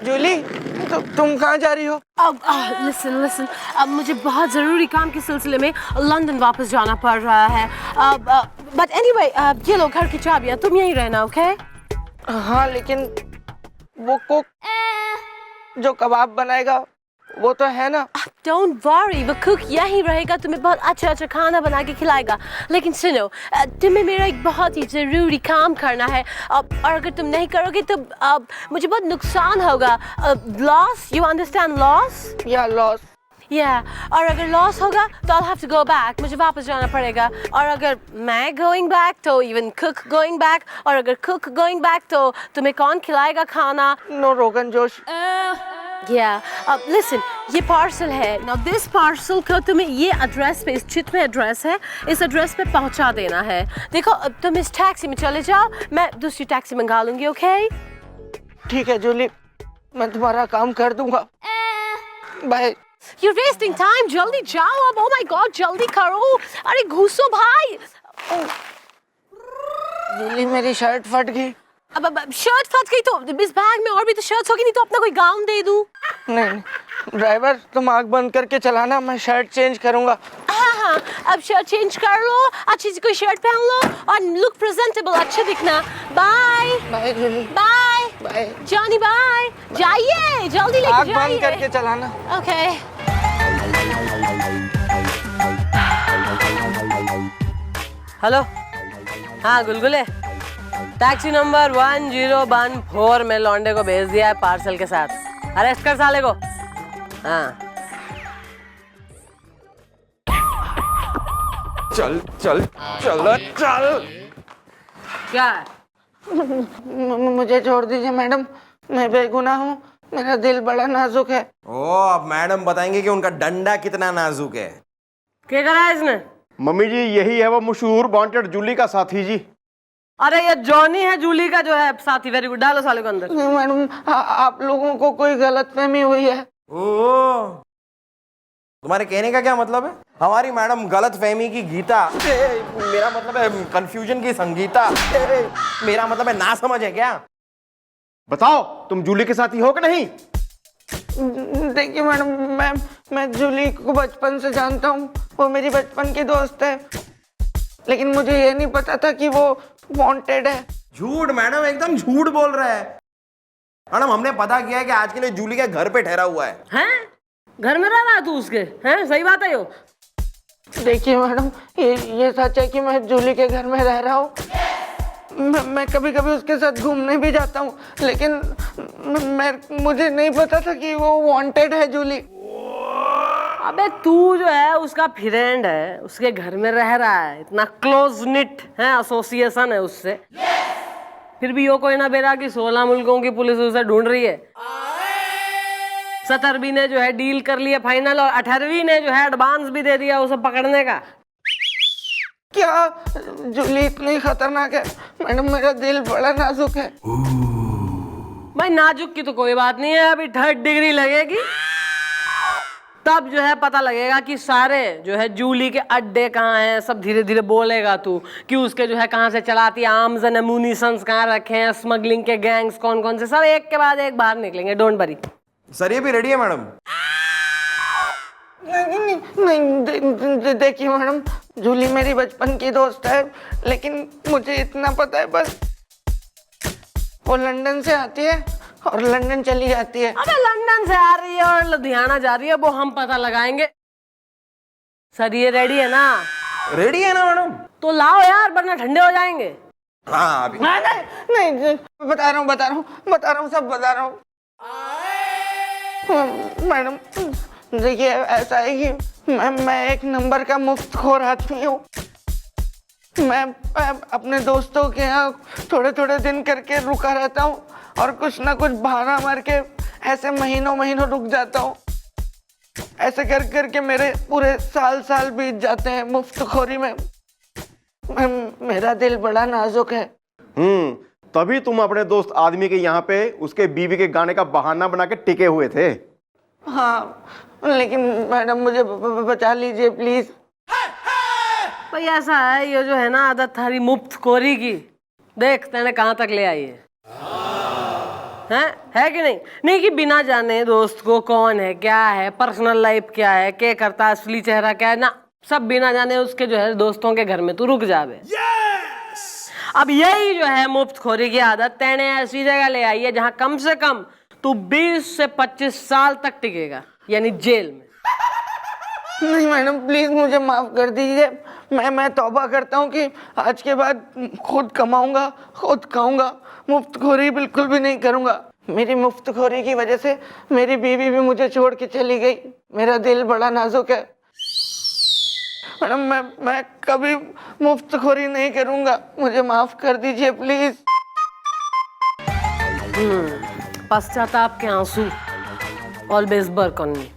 जूली, तुम कहाँ जा रही हो? अब लिसन, अब मुझे बहुत ज़रूरी काम के सिलसिले में लंदन वापस जाना पड़ रहा है। बट एनीवे, ये लो घर की चाबियाँ, तुम यहीं रहना, ओके? हाँ, लेकिन वो कुक जो कबाब बनाएगा वो तो है ना? डोंट वरी, वो कुक यहीं रहेगा, तुम्हें बहुत अच्छा खाना बना के खिलाएगा। लेकिन सुनो, तुम्हें मेरा एक बहुत ही ज़रूरी काम करना है, और अगर तुम नहीं करोगे तो मुझे बहुत नुकसान होगा। Loss, you understand loss? या लॉस? और अगर लॉस होगा तो I'll have to go back, मुझे वापस जाना पड़ेगा। और अगर मैं going back तो even cook going back, और अगर cook going back तो तुम्हें कौन खिलाएगा खाना? नो रोगन जोश। Listen, ये पार्सल है। Now this parcel को तुम्हें ये एड्रेस पे, इस चिट में एड्रेस है, इस एड्रेस पे पहुंचा देना है। देखो, तुम इस टैक्सी में चले जाओ, मैं दूसरी टैक्सी मंगा लूंगी, ओके? ठीक है जूली, मैं तुम्हारा काम कर दूंगा। बाय। You're wasting time, जल्दी जाओ अब। Oh my God, जल्दी करो। अरे घुसो भाई। जूली, मेरी शर्ट फट गई। अब शर्ट फट गई तो इस बैग में और भी तो शर्ट्स होगी, नहीं तो अपना कोई गाउन दे दूं। नहीं, ड्राइवर तुम आग बंद करके चलाना, मैं शर्ट चेंज करूंगा। हाँ, अब शर्ट चेंज कर लो, अच्छी सी कोई शर्ट पहन लो और लुक प्रेजेंटेबल, अच्छा दिखना। Bye bye Julie. Bye bye Johnny, bye. जाइए, जल्दी लेके आग जाइए। बंद करके चलाना। ओके। हेलो, हाँ गुलगुले, टैक्सी नंबर 1014 में लौंडे को भेज दिया है पार्सल के साथ। अरेस्ट कर साले को। हाँ चल चल चल चल। क्या है? मुझे छोड़ दीजिए मैडम, मैं बेगुनाह हूँ, मेरा दिल बड़ा नाजुक है। ओ अब मैडम बताएंगे कि उनका डंडा कितना नाजुक है। क्या करा है इसने? मम्मी जी यही है वो मशहूर वांटेड जूली का साथी जी। अरे ये जॉनी है जूली का जो है साथी। वेरी गुड, डालो साले को अंदर। नहीं मैडम, आप लोगों को कोई गलतफहमी हुई है। ओ तुम्हारे कहने का क्या मतलब है? हमारी मैडम गलत फहमी की गीता, मेरा मतलब है कंफ्यूजन की संगीता, मेरा मतलब है ना समझ है क्या? बताओ तुम जूली के साथी हो कि नहीं? देखिए मैडम, मैं जूली को बचपन से जानता हूँ, वो मेरी बचपन की दोस्त है, लेकिन मुझे ये नहीं पता था कि वो वांटेड है। झूठ मैडम, एकदम झूठ बोल रहा है मैडम। हमने पता किया है कि आज के लिए जूली के घर पे ठहरा हुआ है। हैं? घर में रह रहा है तू उसके? हैं? सही बात है यो? देखिए मैडम, ये सच है कि मैं जूली के घर में रह रहा हूँ। मैं कभी कभी उसके साथ घूमने भी जाता हूँ, लेकिन मुझे नहीं पता था कि वो वांटेड है जूली। अबे तू जो है उसका फ्रेंड है, उसके घर में रह रहा है, इतना क्लोज निट है, एसोसिएशन है उससे, फिर भी यो कोई ना बेरा कि 16 मुल्कों की पुलिस उसे ढूंढ रही है। 17वीं ने जो है डील कर लिया फाइनल, और 18वीं ने जो है एडवांस भी दे दिया उसे पकड़ने का। क्या जूली इतनी खतरनाक है? मैडम मेरा दिल बड़ा नाजुक है। भाई नाजुक की तो कोई बात नहीं है, अभी 3rd डिग्री लगेगी तब जो है पता लगेगा कि सारे जो है जूली के अड्डे कहाँ हैं। सब धीरे धीरे बोलेगा तू कि उसके जो है कहाँ से चलाती है, आर्म्स एंड एमुनिशंस कहाँ रखे हैं, स्मगलिंग के गैंग्स कौन कौन से, सब एक के बाद एक बाहर निकलेंगे। Don't worry. सर ये भी रेडी है मैडम? नहीं, देखिए मैडम, जूली मेरी बचपन की दोस्त है, लेकिन मुझे इतना पता है बस, वो लंदन से आती है और लंदन चली जाती है। अबे लंदन से आ रही है और लुधियाना जा रही है, वो हम पता लगाएंगे। सर ये रेडी है ना? रेडी है ना मैडम? तो लाओ यार, वरना ठंडे हो जाएंगे। हाँ अभी नहीं, बता रहा हूँ, सब बता रहा हूँ। मैडम देखिए, ऐसा है कि मैं एक नंबर का मुफ्तखोर आदमी हूँ। मैं अपने दोस्तों के यहाँ थोड़े थोड़े दिन करके रुका रहता हूँ और कुछ ना कुछ बहाना मार के ऐसे महीनों रुक जाता हूँ। ऐसे करके मेरे पूरे साल बीत जाते हैं मुफ्तखोरी में। मेरा दिल बड़ा नाजुक है। तभी तुम अपने दोस्त आदमी के यहाँ पे उसके बीवी के गाने का बहाना बना के टिके हुए थे। हाँ, लेकिन मैडम मुझे बचा लीजिए प्लीज। भाई ऐसा है, ये जो है ना आदत थारी मुफ्तखोरी की, देख तेने कहाँ तक ले आई है कि नहीं? नहीं कि बिना जाने दोस्त को कौन है, क्या है, पर्सनल लाइफ क्या है, क्या करता है, असली चेहरा क्या है ना, सब बिना जाने उसके जो है दोस्तों के घर में तू रुक जावे। अब यही जो है मुफ्तखोरी की आदत तेने ऐसी जगह ले आई है जहां कम से कम तू 20 से 25 साल तक टिकेगा, यानी जेल में। नहीं मैडम प्लीज मुझे माफ कर दीजिए। मैं तौबा करता हूँ कि आज के बाद खुद कमाऊंगा, खुद खाऊंगा, मुफ्तखोरी बिल्कुल भी नहीं करूंगा। मेरी मुफ्तखोरी की वजह से मेरी बीवी भी मुझे छोड़ के चली गई। मेरा दिल बड़ा नाजुक है मैडम। मैं कभी मुफ्तखोरी नहीं करूंगा, मुझे माफ कर दीजिए प्लीज। पश्चाताप के आंसू ऑलवेज वर्क ऑन मी।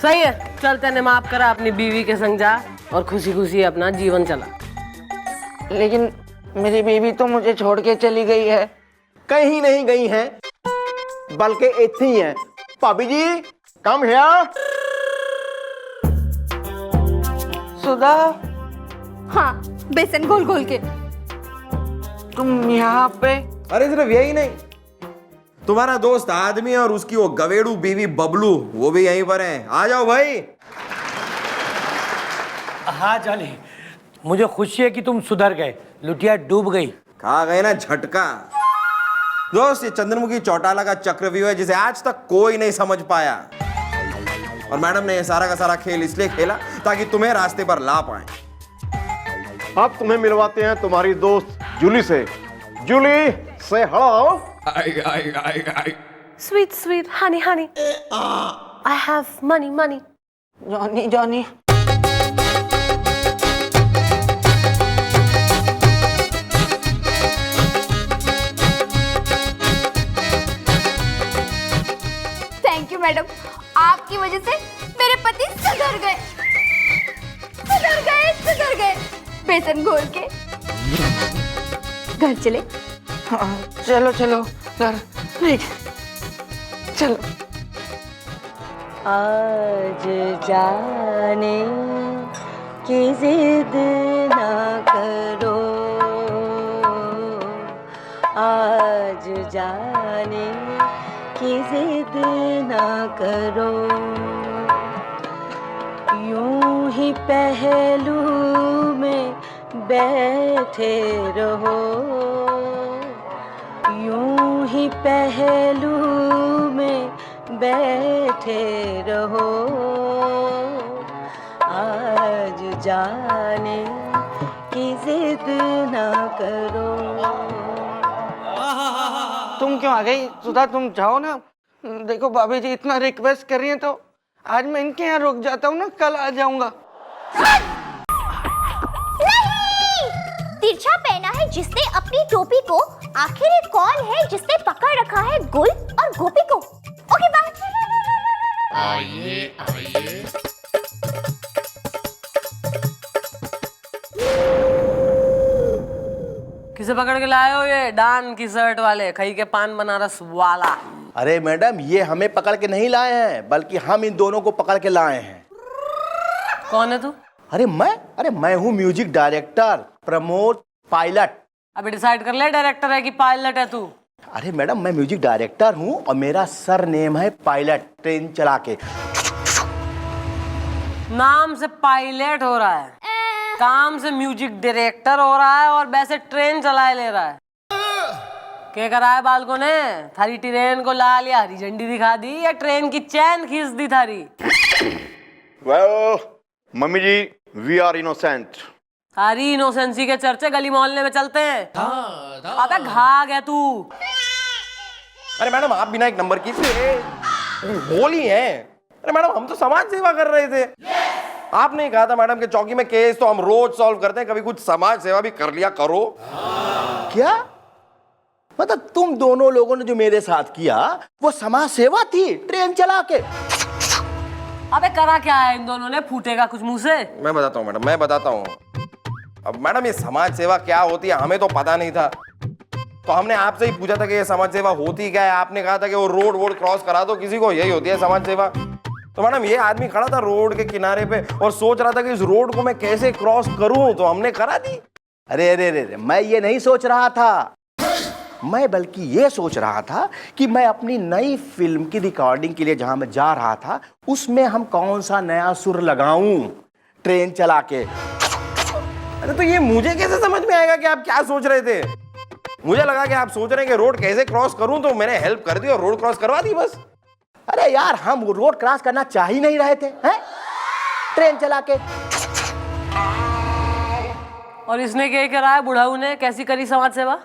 सही है, चल तेने माफ करा, अपनी बीवी के संग जा और खुशी खुशी अपना जीवन चला। लेकिन मेरी बीवी तो मुझे छोड़ के चली गई है। कहीं नहीं गई है, बल्कि इतनी ही है। भाभी जी कम हियर। सुधा, हाँ, बेसन घोल घोल के। तुम यहाँ पे? अरे सिर्फ यही नहीं, तुम्हारा दोस्त आदमी और उसकी वो गवेड़ू बीवी बबलू वो भी यहीं पर हैं। आ जाओ भाई। हाँ जानी, मुझे खुशी है कि तुम सुधर गए, लुटिया डूब गई। खा गए ना झटका। दोस्त ये चंद्रमुखी चौटाला का चक्रव्यूह है जिसे आज तक कोई नहीं समझ पाया, और मैडम ने ये सारा का सारा खेल इसलिए खेला ताकि तुम्हें रास्ते पर ला पाए। अब तुम्हें मिलवाते हैं तुम्हारी दोस्त जूली से। जूली से hello. Sweet, sweet, honey, honey. I have money, money. Johnny Johnny thank you madam, आपकी वजह से मेरे पति सुधर गए, सुधर गए, सुधर गए। बेसन घोल के घर चले। हाँ, चलो चलो घर ठीक चलो। आज जाने की जिद ना करो, आज जाने की जिद ना करो, यूं ही पहलू में बैठे रहो, यूं ही पहलू में बैठे रहो, आज जाने की जिद ना करो। तुम क्यों आ गई सुधा? तुम जाओ ना। देखो भाभी जी इतना रिक्वेस्ट कर रही हैं तो आज मैं इनके यहाँ रुक जाता हूँ ना, कल आ जाऊंगा। तिरछा पहना है जिसने अपनी टोपी को, आखिर ये कौन है जिसने पकड़ रखा है गुल और गोपी को? Okay bye. किसे पकड़ के लाए हो ये डान की शर्ट वाले, खई के पान बनारस वाला? अरे मैडम, ये हमें पकड़ के नहीं लाए हैं, बल्कि हम इन दोनों को पकड़ के लाए हैं। कौन है तू? अरे मैं हूँ म्यूजिक डायरेक्टर प्रमोद पायलट। अभी डिसाइड कर ले डायरेक्टर है कि पायलट है तू? अरे मैडम, मैं म्यूजिक डायरेक्टर हूँ और मेरा सर नेम है पायलट, ट्रेन चला के। नाम से पायलट हो रहा है, काम से म्यूजिक डायरेक्टर हो रहा है और वैसे ट्रेन चलाए ले रहा है। क्या करा है बालकों ने? थारी ट्रेन को ला लिया, हरी झंडी दिखा दी या ट्रेन की चैन खींच दी थारी? Well mummy ji, we are innocent. सारी इनोसेंसी के चर्चे गली मोहल्ले में चलते हैं। अबे घाग है तू। अरे मैडम, आप बिना एक नंबर की होली है। अरे मैडम, हम तो समाज सेवा कर रहे थे। आपने कहा था मैडम कि चौकी में केस तो हम रोज सॉल्व करते हैं, कभी कुछ समाज सेवा भी कर लिया करो। क्या मतलब तुम दोनों लोगों ने जो मेरे साथ किया वो समाज सेवा थी, ट्रेन चला के? अबे करा क्या है इन दोनों ने? फूटेगा कुछ मुंह से? मैं बताता हूँ मैडम, मैं बताता हूँ। अब मैडम, ये समाज सेवा क्या होती है हमें तो पता नहीं था, तो हमने आपसे ही पूछा था कि ये समाज सेवा होती क्या है। आपने कहा था कि वो रोड क्रॉस करा दो किसी को, यही होती है समाज सेवा। तो मैडम, ये आदमी खड़ा था रोड के किनारे पे और सोच रहा था कि इस रोड को मैं कैसे क्रॉस करूं, तो हमने करा दी। अरे अरे अरे, मैं ये नहीं सोच रहा था, मैं बल्कि ये सोच रहा था कि मैं अपनी नई फिल्म की रिकॉर्डिंग के लिए जहां मैं जा रहा था उसमें हम कौन सा नया सुर लगाऊं ट्रेन चला के। अरे तो ये मुझे कैसे समझ में आएगा कि आप क्या सोच रहे थे? मुझे लगा कि आप सोच रहे हैं कि रोड कैसे क्रॉस करूं, तो मैंने हेल्प कर दी और रोड क्रॉस करवा दी बस। अरे यार, हम रोड क्रॉस करना चाह ही नहीं रहे थे, हैं? ट्रेन चला के। और इसने क्या करा है? बुढ़ाऊ ने कैसी करी समाज सेवा?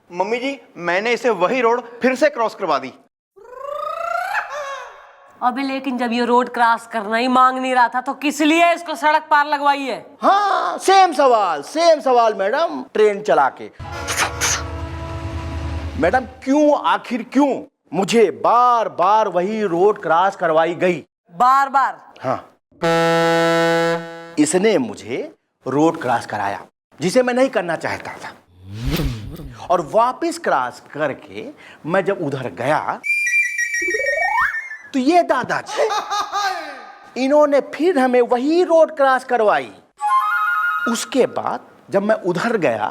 मम्मी जी, मैंने इसे वही रोड फिर से क्रॉस करवा दी। अबे लेकिन जब ये रोड क्रॉस करना ही मांग नहीं रहा था तो किस लिए इसको सड़क पार लगवाई है? हाँ, सेम सवाल मैडम, ट्रेन चला के। मैडम, क्यों, आखिर क्यों मुझे बार बार वही रोड क्रॉस करवाई गई? बार बार? हाँ, इसने मुझे रोड क्रॉस कराया जिसे मैं नहीं करना चाहता था, और वापस क्रॉस करके मैं जब उधर गया तो ये दादाजी इन्होंने फिर हमें वही रोड क्रॉस करवाई। उसके बाद जब मैं उधर गया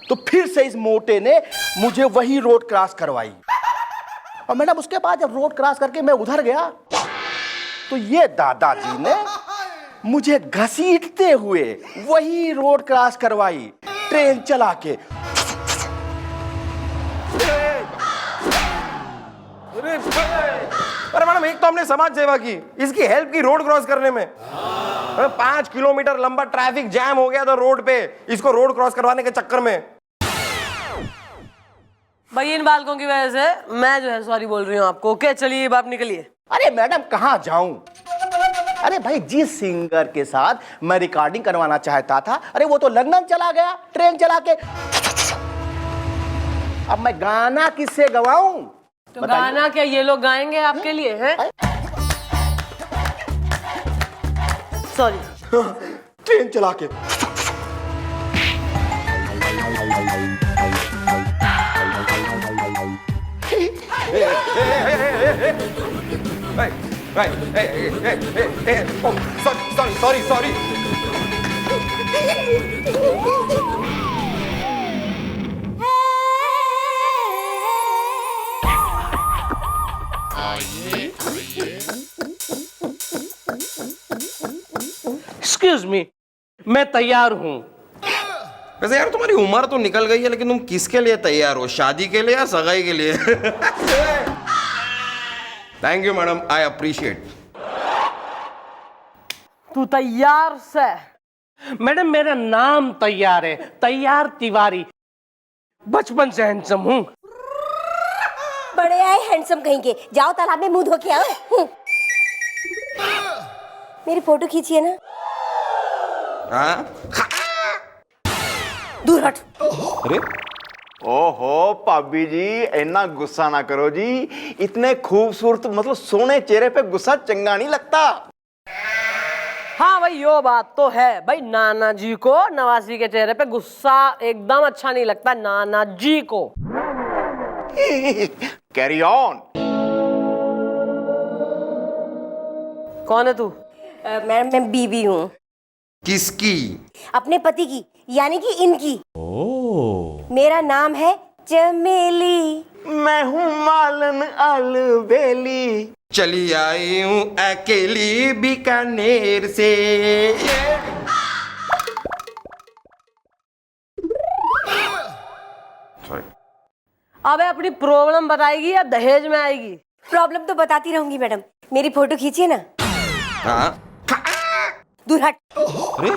तो फिर से इस मोटे ने मुझे वही रोड क्रॉस करवाई। और मैडम, उसके बाद जब रोड क्रॉस करके मैं उधर गया तो ये दादाजी ने मुझे घसीटते हुए वही रोड क्रॉस करवाई ट्रेन चला के। अरे मैडम, एक तो हमने समाज सेवा की, इसकी हेल्प की रोड क्रॉस करने में, 5 किलोमीटर लंबा ट्रैफिक जैम हो गया था रोड पे, इसको रोड क्रॉस करवाने के चक्कर में। भाई इन बालकों की वजह से मैं जो है सॉरी बोल रही हूँ आपको। ओके चलिए बाप निकलिए। अरे मैडम कहाँ जाऊं? अरे भाई जिस सिंगर के साथ मैं रिकॉर्डिंग करवाना चाहता था, अरे वो तो लंदन चला गया ट्रेन चला के। अब मैं गाना किससे गवाऊं? तो गाना क्या ये लोग गाएंगे आपके लिए हैं? सॉरी। ट्रेन चला के। सॉरी। एक्सक्यूज मी, मैं तैयार हूं। वैसे यार तुम्हारी उम्र तो निकल गई है, लेकिन तुम किसके लिए तैयार हो? शादी के लिए या सगाई के लिए? Thank you madam, I appreciate. तू तैयार से? मैडम मेरा नाम तैयार है, तैयार तिवारी। बचपन से हैंडसम हूं। बड़े आए हैंडसम कहेंगे, जाओ तालाब में मुंह धो के आओ। मेरी फोटो खींचिए ना। हाँ? दूर हट। अरे ओहो भाभी जी, इतना गुस्सा ना करो जी। इतने खूबसूरत मतलब सोने चेहरे पे गुस्सा चंगा नहीं लगता। हाँ भाई यो बात तो है भाई, नाना जी को नवासी के चेहरे पे गुस्सा एकदम अच्छा नहीं लगता। नाना जी को। Carry on. कौन है तू? मैडम मैं बीवी हूँ। किसकी? अपने पति की, यानी कि इनकी। मेरा नाम है चमेली। मैं हूँ मालन अलबेली। चली आई हूँ अकेली बीकानेर से। अबे अपनी प्रॉब्लम बताएगी या दहेज में आएगी? प्रॉब्लम तो बताती रहूंगी मैडम। मेरी फोटो खींचिए ना। हाँ? दूर हट। अरे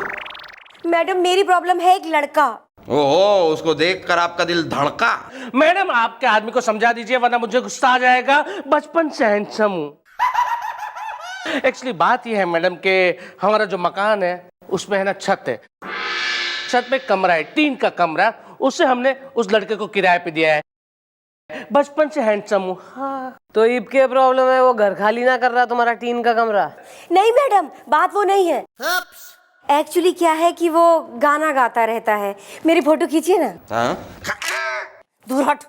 मैडम मेरी प्रॉब्लम है एक लड़का। ओहो, उसको देखकर आपका दिल धड़का। मैडम आपके आदमी को समझा दीजिए वरना मुझे गुस्सा आ जाएगा। बचपन से हैंडसम हूं। एक्चुअली बात यह है मैडम कि हमारा जो मकान है उसमें है ना छत है। छत पे कमरा है, टीन का कमरा, उससे हमने उस लड़के को किराए पे दिया है। बचपन से हैंडसम हूँ। हाँ। तो ईब के प्रॉब्लम है वो घर खाली ना कर रहा तुम्हारा टीन का कमरा? नहीं मैडम, बात वो नहीं है। एक्चुअली क्या है कि वो गाना गाता रहता है। मेरी फोटो खींचिए ना। हाँ? दूर हट।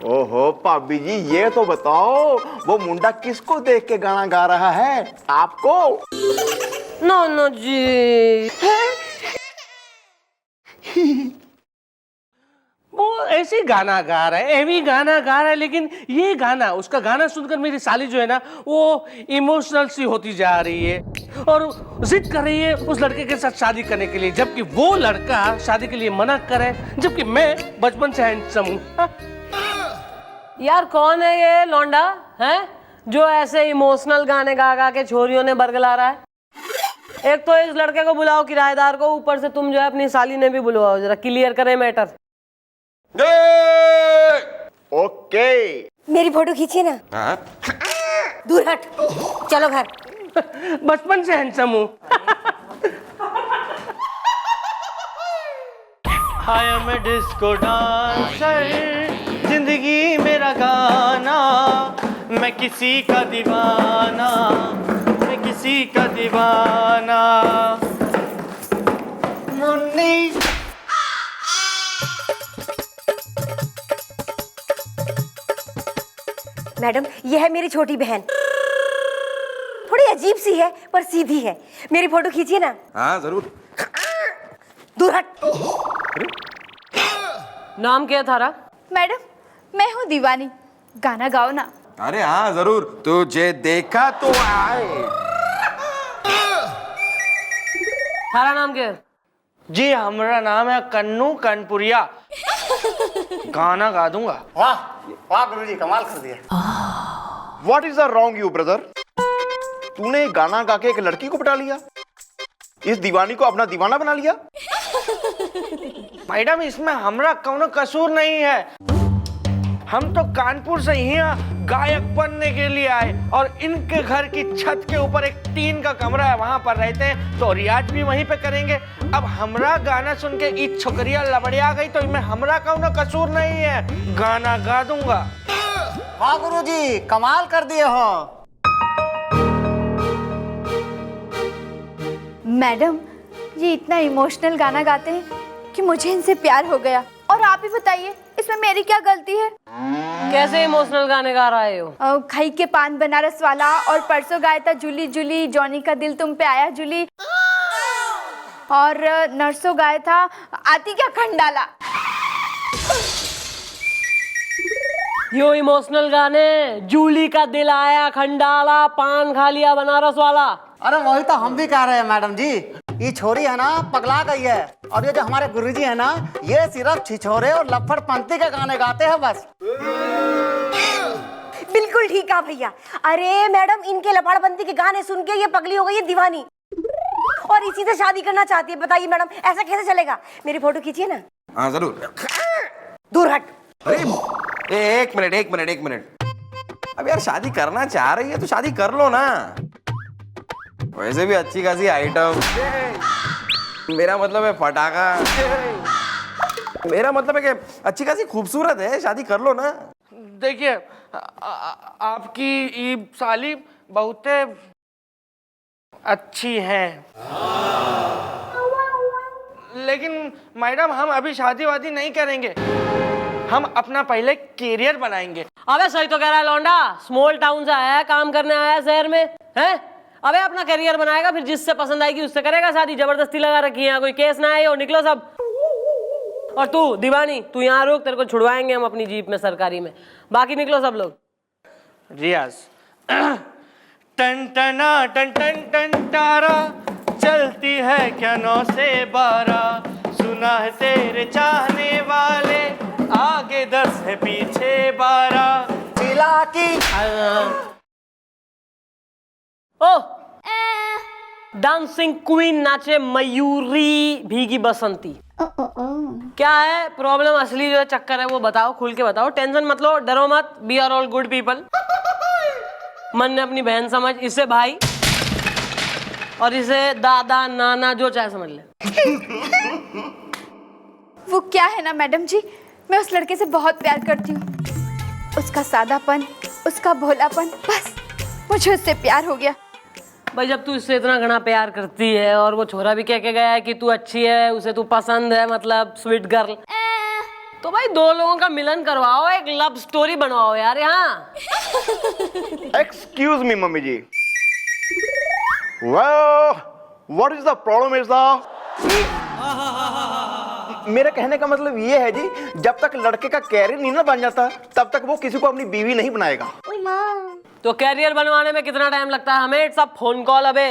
ओहो भाभी जी, ये तो बताओ वो मुंडा किसको देख के गाना गा रहा है? आपको? नो जी। वो ऐसे गाना गा रहा है, एवी गाना गा रहा है, लेकिन ये गाना, उसका गाना सुनकर मेरी साली जो है ना वो इमोशनल सी होती जा रही है और जिद कर रही है उस लड़के के साथ शादी करने के लिए, जबकि वो लड़का शादी के लिए मना करे, जबकि मैं बचपन से हैंडसम हूँ। यार कौन है ये लौंडा है जो ऐसे इमोशनल गाने गा गा के छोरियों ने बरगला रहा है? एक तो इस लड़के को बुलाओ किराएदार को, ऊपर से तुम जो है अपनी साली ने भी बुलवाओ, जरा क्लियर करें मैटर। ओके। मेरी फोटो खींचिए ना। हाँ? दूर हट। चलो घर। बचपन से हैंडसम हूँ। I am a disco dancer, जिंदगी मेरा गाना, मैं किसी का दीवाना, मैं किसी का दीवाना। मुन्नी। मैडम ये है मेरी छोटी बहन, थोड़ी अजीब सी है पर सीधी है। मेरी फोटो खींचिए ना। हाँ जरूर। दूर हट। नाम क्या है थारा? मैडम मैं हूँ दीवानी, गाना गाओ ना। अरे हाँ जरूर, तुझे देखा तो आए। थारा नाम क्या है? जी हमारा नाम है कन्नू कनपुरिया। गाना गा दूंगा। वाह वाह गुरुजी, कमाल कर दिया। What is the wrong you brother? तूने गाना गा के एक लड़की को पटा लिया, इस दीवानी को अपना दीवाना बना लिया। मैडम इसमें हमरा कौनो कसूर नहीं है। हम तो कानपुर से यहाँ गायक बनने के लिए आए और इनके घर की छत के ऊपर एक टीन का कमरा है, वहां पर रहते हैं, तो रियाज भी वहीं पे करेंगे। अब हमरा गाना सुन के ई छोकरिया लबड़िया गई तो इनमें हमरा कौनो कसूर नहीं है, गाना गा दूंगा। वाह गुरुजी, कमाल कर दिए हो। मैडम ये इतना इमोशनल गाना गाते हैं कि मुझे इनसे प्यार हो गया। और आप ही बताइए इसमें मेरी क्या गलती है? कैसे इमोशनल गाने गा रहे हो? खाई के पान बनारस वाला, और परसों गाया था जूली जूली जॉनी का दिल तुम पे आया जूली, और नरसों गाया था आती क्या खंडाला। यो इमोशनल गाने, जूली का दिल आया खंडाला, पान खा लिया बनारस वाला। अरे वही तो हम भी कह रहे हैं मैडम जी, ये छोरी है ना पगला गई है, और ये जो हमारे गुरुजी है ना, ये सिर्फ छिछोरे और लफड़ पंक्ति के गाने गाते हैं बस। बिल्कुल ठीक है भैया। अरे मैडम, इनके लफड़बंदी के गाने सुन के ये पगली हो गई है दीवानी, और इसी से शादी करना चाहती है। बताइए मैडम, ऐसा कैसे चलेगा? मेरी फोटो खींचिए ना। हाँ जरूर। दूर हट। अरे एक मिनट। अब यार शादी करना चाह रही है तो शादी कर लो ना, वैसे भी अच्छी खासी आइटम, मेरा मतलब है पटाखा, मेरा मतलब है कि अच्छी खासी खूबसूरत है, शादी कर लो ना। देखिए आपकी ये साली बहुत अच्छी है, लेकिन मैडम हम अभी शादी वादी नहीं करेंगे, हम अपना पहले कैरियर बनाएंगे। अबे सही तो कह रहा है लौंडा, स्मॉल टाउन से आया है, काम करने आया है शहर में, हैं? अबे अपना करियर बनाएगा, फिर जिससे पसंद आएगी उससे करेगा शादी। जबरदस्ती लगा रखी है, कोई केस ना आए हो, निकलो सब। और तू दीवानी, तू यहाँ रुक, तेरे को छुड़वाएंगे हम अपनी जीप में सरकारी में, बाकी निकलो सब लोग। रियाज। टन टना टन टन टन तारा चलती है क्या 9 से 12, सुना है तेरे चाहने वाले आगे 10 है पीछे 12। चिला की ओ डांसिंग क्वीन नाचे मयूरी भीगी बसंती। क्या है प्रॉब्लम, असली जो चक्कर है वो बताओ, खुल के बताओ, टेंशन मत लो, डरो मत, we are all good people. मन ने अपनी बहन समझ, इसे भाई और इसे दादा नाना जो चाहे समझ ले। वो क्या है ना मैडम जी, मैं उस लड़के से बहुत प्यार करती हूँ। उसका सादापन, उसका भोलापन, बस मुझे उससे प्यार हो गया। भाई जब तू इससे इतना घना प्यार करती है और वो छोरा भी कह के गया है कि तू अच्छी है, उसे तू पसंद है, मतलब स्वीट गर्ल, तो भाई दो लोगों का मिलन करवाओ, एक लव स्टोरी बनवाओ यार यहाँ। Excuse me mummy ji, what is the problem is the, मेरे कहने का मतलब ये है जी, जब तक लड़के का कैरियर नहीं ना बन जाता तब तक वो किसी को अपनी बीवी नहीं बनाएगा। तो कैरियर बनवाने में कितना टाइम लगता है हमें? सब फोन कॉल। अबे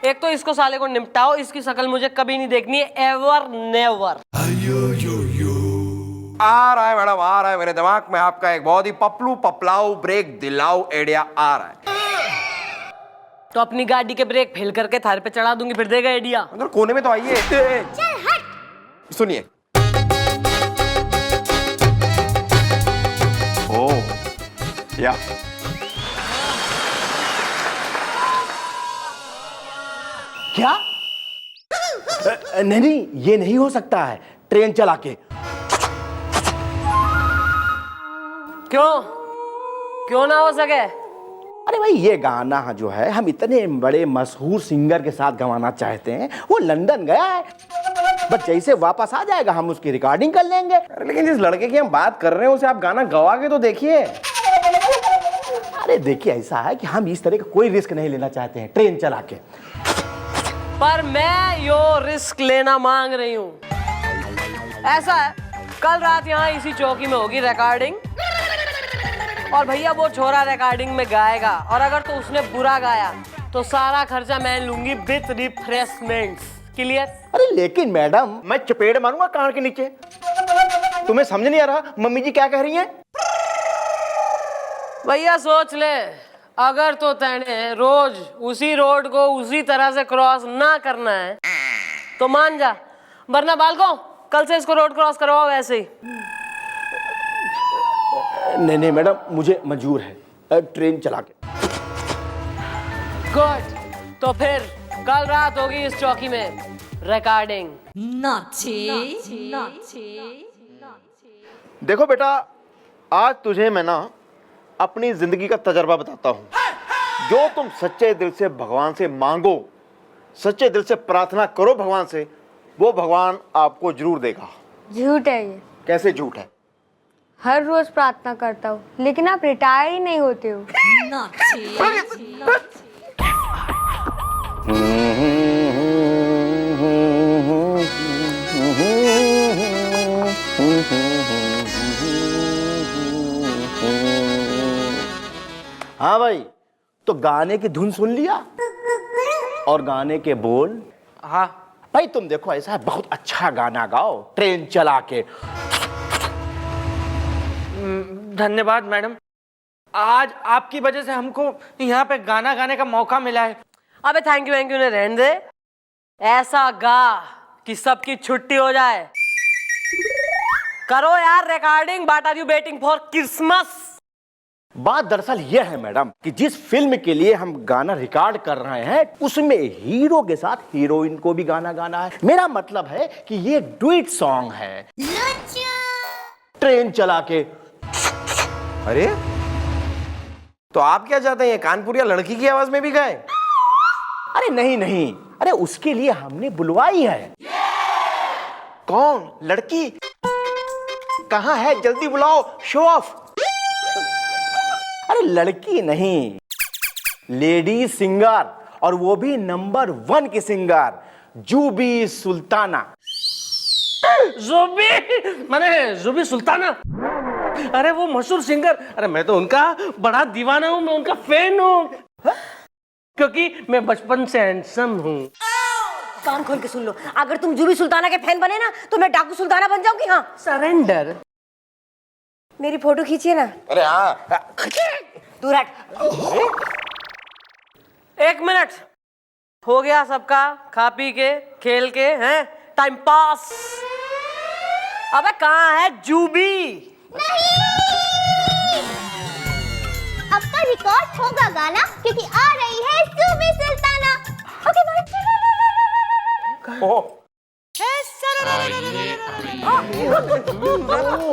एक तो इसको साले को निपटाओ, इसकी शक्ल मुझे कभी नहीं देखनी है, एवर नेवर। आ रहा है मैडम, आ रहा है मेरे दिमाग में आपका एक बहुत ही पपलू पपलाऊ ब्रेक दिलाऊ आइडिया आ रहा है। तो अपनी गाड़ी के ब्रेक फेल करके थार पे चढ़ा दूंगी, फिर देगा आइडिया। अंदर कोने में तो आइए, सुनिए। ओह या क्या? नहीं, ये नहीं हो सकता है, ट्रेन चला के। क्यों ना हो सके? अरे भाई ये गाना जो है हम इतने बड़े मशहूर सिंगर के साथ गवाना चाहते हैं, वो लंदन गया है, बस जैसे वापस आ जाएगा हम उसकी रिकॉर्डिंग कर लेंगे। अरे लेकिन जिस लड़के की हम बात कर रहे हैं उसे आप गाना गवा के तो देखिए। अरे देखिए, ऐसा है कि हम इस तरह का कोई रिस्क नहीं लेना चाहते हैं ट्रेन चला के। पर मैं यो रिस्क लेना मांग रही हूँ। ऐसा है, कल रात यहाँ इसी चौकी में होगी रिकॉर्डिंग, और भैया वो छोरा रिकॉर्डिंग में गाएगा, और अगर तो उसने बुरा गाया तो सारा खर्चा मैं लूंगी विथ रिफ्रेशमेंट्स। क्लियर? अरे लेकिन मैडम, मैं चपेट मारूंगा कान के नीचे। तुम्हें समझ नहीं आ रहा मम्मी जी क्या कह रही हैं? भैया सोच ले, अगर तो तैने रोज उसी रोड को उसी तरह से क्रॉस ना करना है तो मान जा, वरना बालकों कल से इसको रोड क्रॉस करवाओ ऐसे ही। नहीं मैडम, मुझे मंजूर है ट्रेन चला के। गुड, तो फिर कल रात होगी इस चौकी में रिकॉर्डिंग। देखो बेटा, आज तुझे मैं ना अपनी जिंदगी का तजर्बा बताता हूँ। जो तुम सच्चे दिल से भगवान से मांगो, सच्चे दिल से प्रार्थना करो भगवान से, वो भगवान आपको जरूर देगा। झूठ है ये। कैसे झूठ है? हर रोज प्रार्थना करता हूँ, लेकिन आप रिटायर ही नहीं होते हो। हाँ भाई, तो गाने की धुन सुन लिया और गाने के बोल? हाँ भाई तुम देखो, ऐसा है बहुत अच्छा गाना गाओ ट्रेन चला के। धन्यवाद मैडम, आज आपकी वजह से हमको यहाँ पे गाना गाने का मौका मिला है। अबे थैंक यू ने रहने दे, ऐसा गा कि सबकी छुट्टी हो जाए। करो यार recording, what are you waiting for Christmas? बात दरअसल यह है मैडम कि जिस फिल्म के लिए हम गाना रिकॉर्ड कर रहे हैं उसमें हीरो के साथ हीरोइन को भी गाना गाना है। मेरा मतलब है कि ये डुएट सॉन्ग है, ट्रेन चला के। अरे तो आप क्या चाहते हैं, ये कानपुरिया लड़की की आवाज में भी गाए? अरे नहीं, अरे उसके लिए हमने बुलवाई है। कौन लड़की? कहाँ है? जल्दी बुलाओ, शो ऑफ। अरे लड़की नहीं, लेडी सिंगर, और वो भी नंबर 1 की सिंगर, जूबी सुल्ताना। जुबी सुल्ताना? अरे वो मशहूर सिंगर, अरे मैं तो उनका बड़ा दीवाना हूँ, मैं उनका फैन हूँ, क्योंकि मैं बचपन से हैंडसम हूँ। कान खोल के सुन लो, अगर तुम जूबी सुल्ताना के फैन बने ना तो मैं डाकू सुल्ताना बन जाऊंगी। हाँ सरेंडर। मेरी फोटो खींचिए ना। अरे हाँ, दूर हट। 1 मिनट हो गया सबका खा पी के खेल के, हैं टाइम पास। अबे कहाँ है जूबी? अब का रिकॉर्ड होगा गाना, क्योंकि आ रही है Zubi Sultana. Okay bye. Oh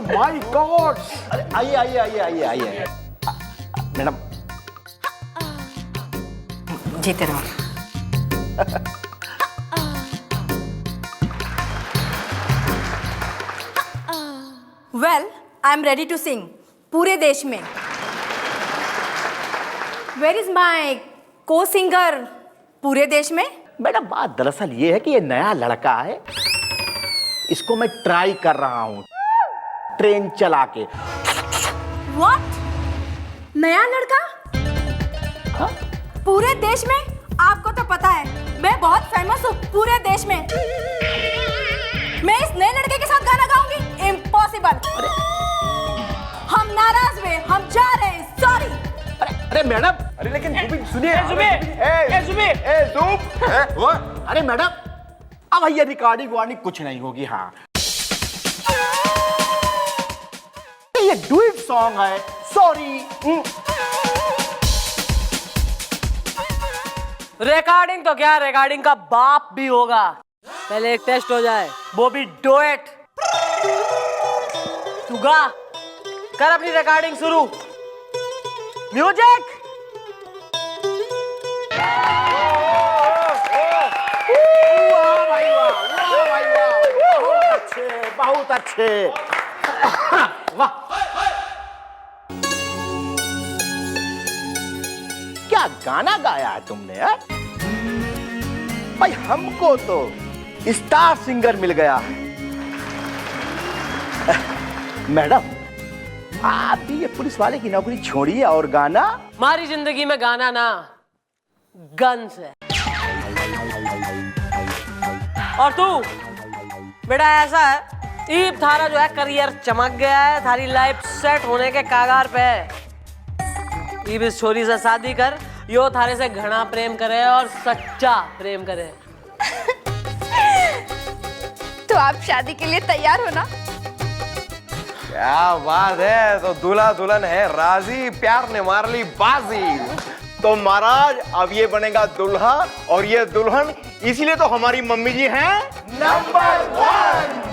my god! अरे आइए मैडम। जीते रहो। Well, I am ready to sing पूरे देश में। वेयर इज माई को सिंगर पूरे देश में? मैडम बात दरअसल ये है कि ये नया लड़का है, इसको मैं ट्राई कर रहा हूँ ट्रेन चला के। व्हाट? नया लड़का? हाँ? पूरे देश में? आपको तो पता है मैं बहुत फेमस हूँ पूरे देश में। मैं इस नए लड़के के साथ गाना गाऊंगी? इम्पॉसिबल। हम नाराज हुए, हम जा रहे हैं, सॉरी। अरे मैडम, अरे लेकिन सुनिए। अरे मैडम, अब ये रिकॉर्डिंग वार्डिंग कुछ नहीं होगी। हाँ, ये डुएट सॉन्ग है, सॉरी। रिकॉर्डिंग तो क्या, रिकॉर्डिंग का बाप भी होगा। पहले एक टेस्ट हो जाए, वो भी डुएट। तू गा, कर अपनी रिकॉर्डिंग शुरू। म्यूजिक। बहुत अच्छे। वाह, क्या गाना गाया है तुमने है? भाई हमको तो स्टार सिंगर मिल गया। मैडम, आप भी ये पुलिस वाले की नौकरी छोड़िए और गाना। हमारी जिंदगी में गाना ना गन्स है। और तू बेटा ऐसा है, ईब थारा जो है करियर चमक गया है, थारी लाइफ सेट होने के कागार पे है। इब इस छोरी से शादी कर, यो थारे से घना प्रेम करे और सच्चा प्रेम करे। तो आप शादी के लिए तैयार हो ना? क्या बात है, तो दूल्हा दुल्हन है राजी, प्यार ने मार ली बाजी। तो महाराज अब ये बनेगा दूल्हा और ये दुल्हन, इसीलिए तो हमारी मम्मी जी हैं नंबर 1।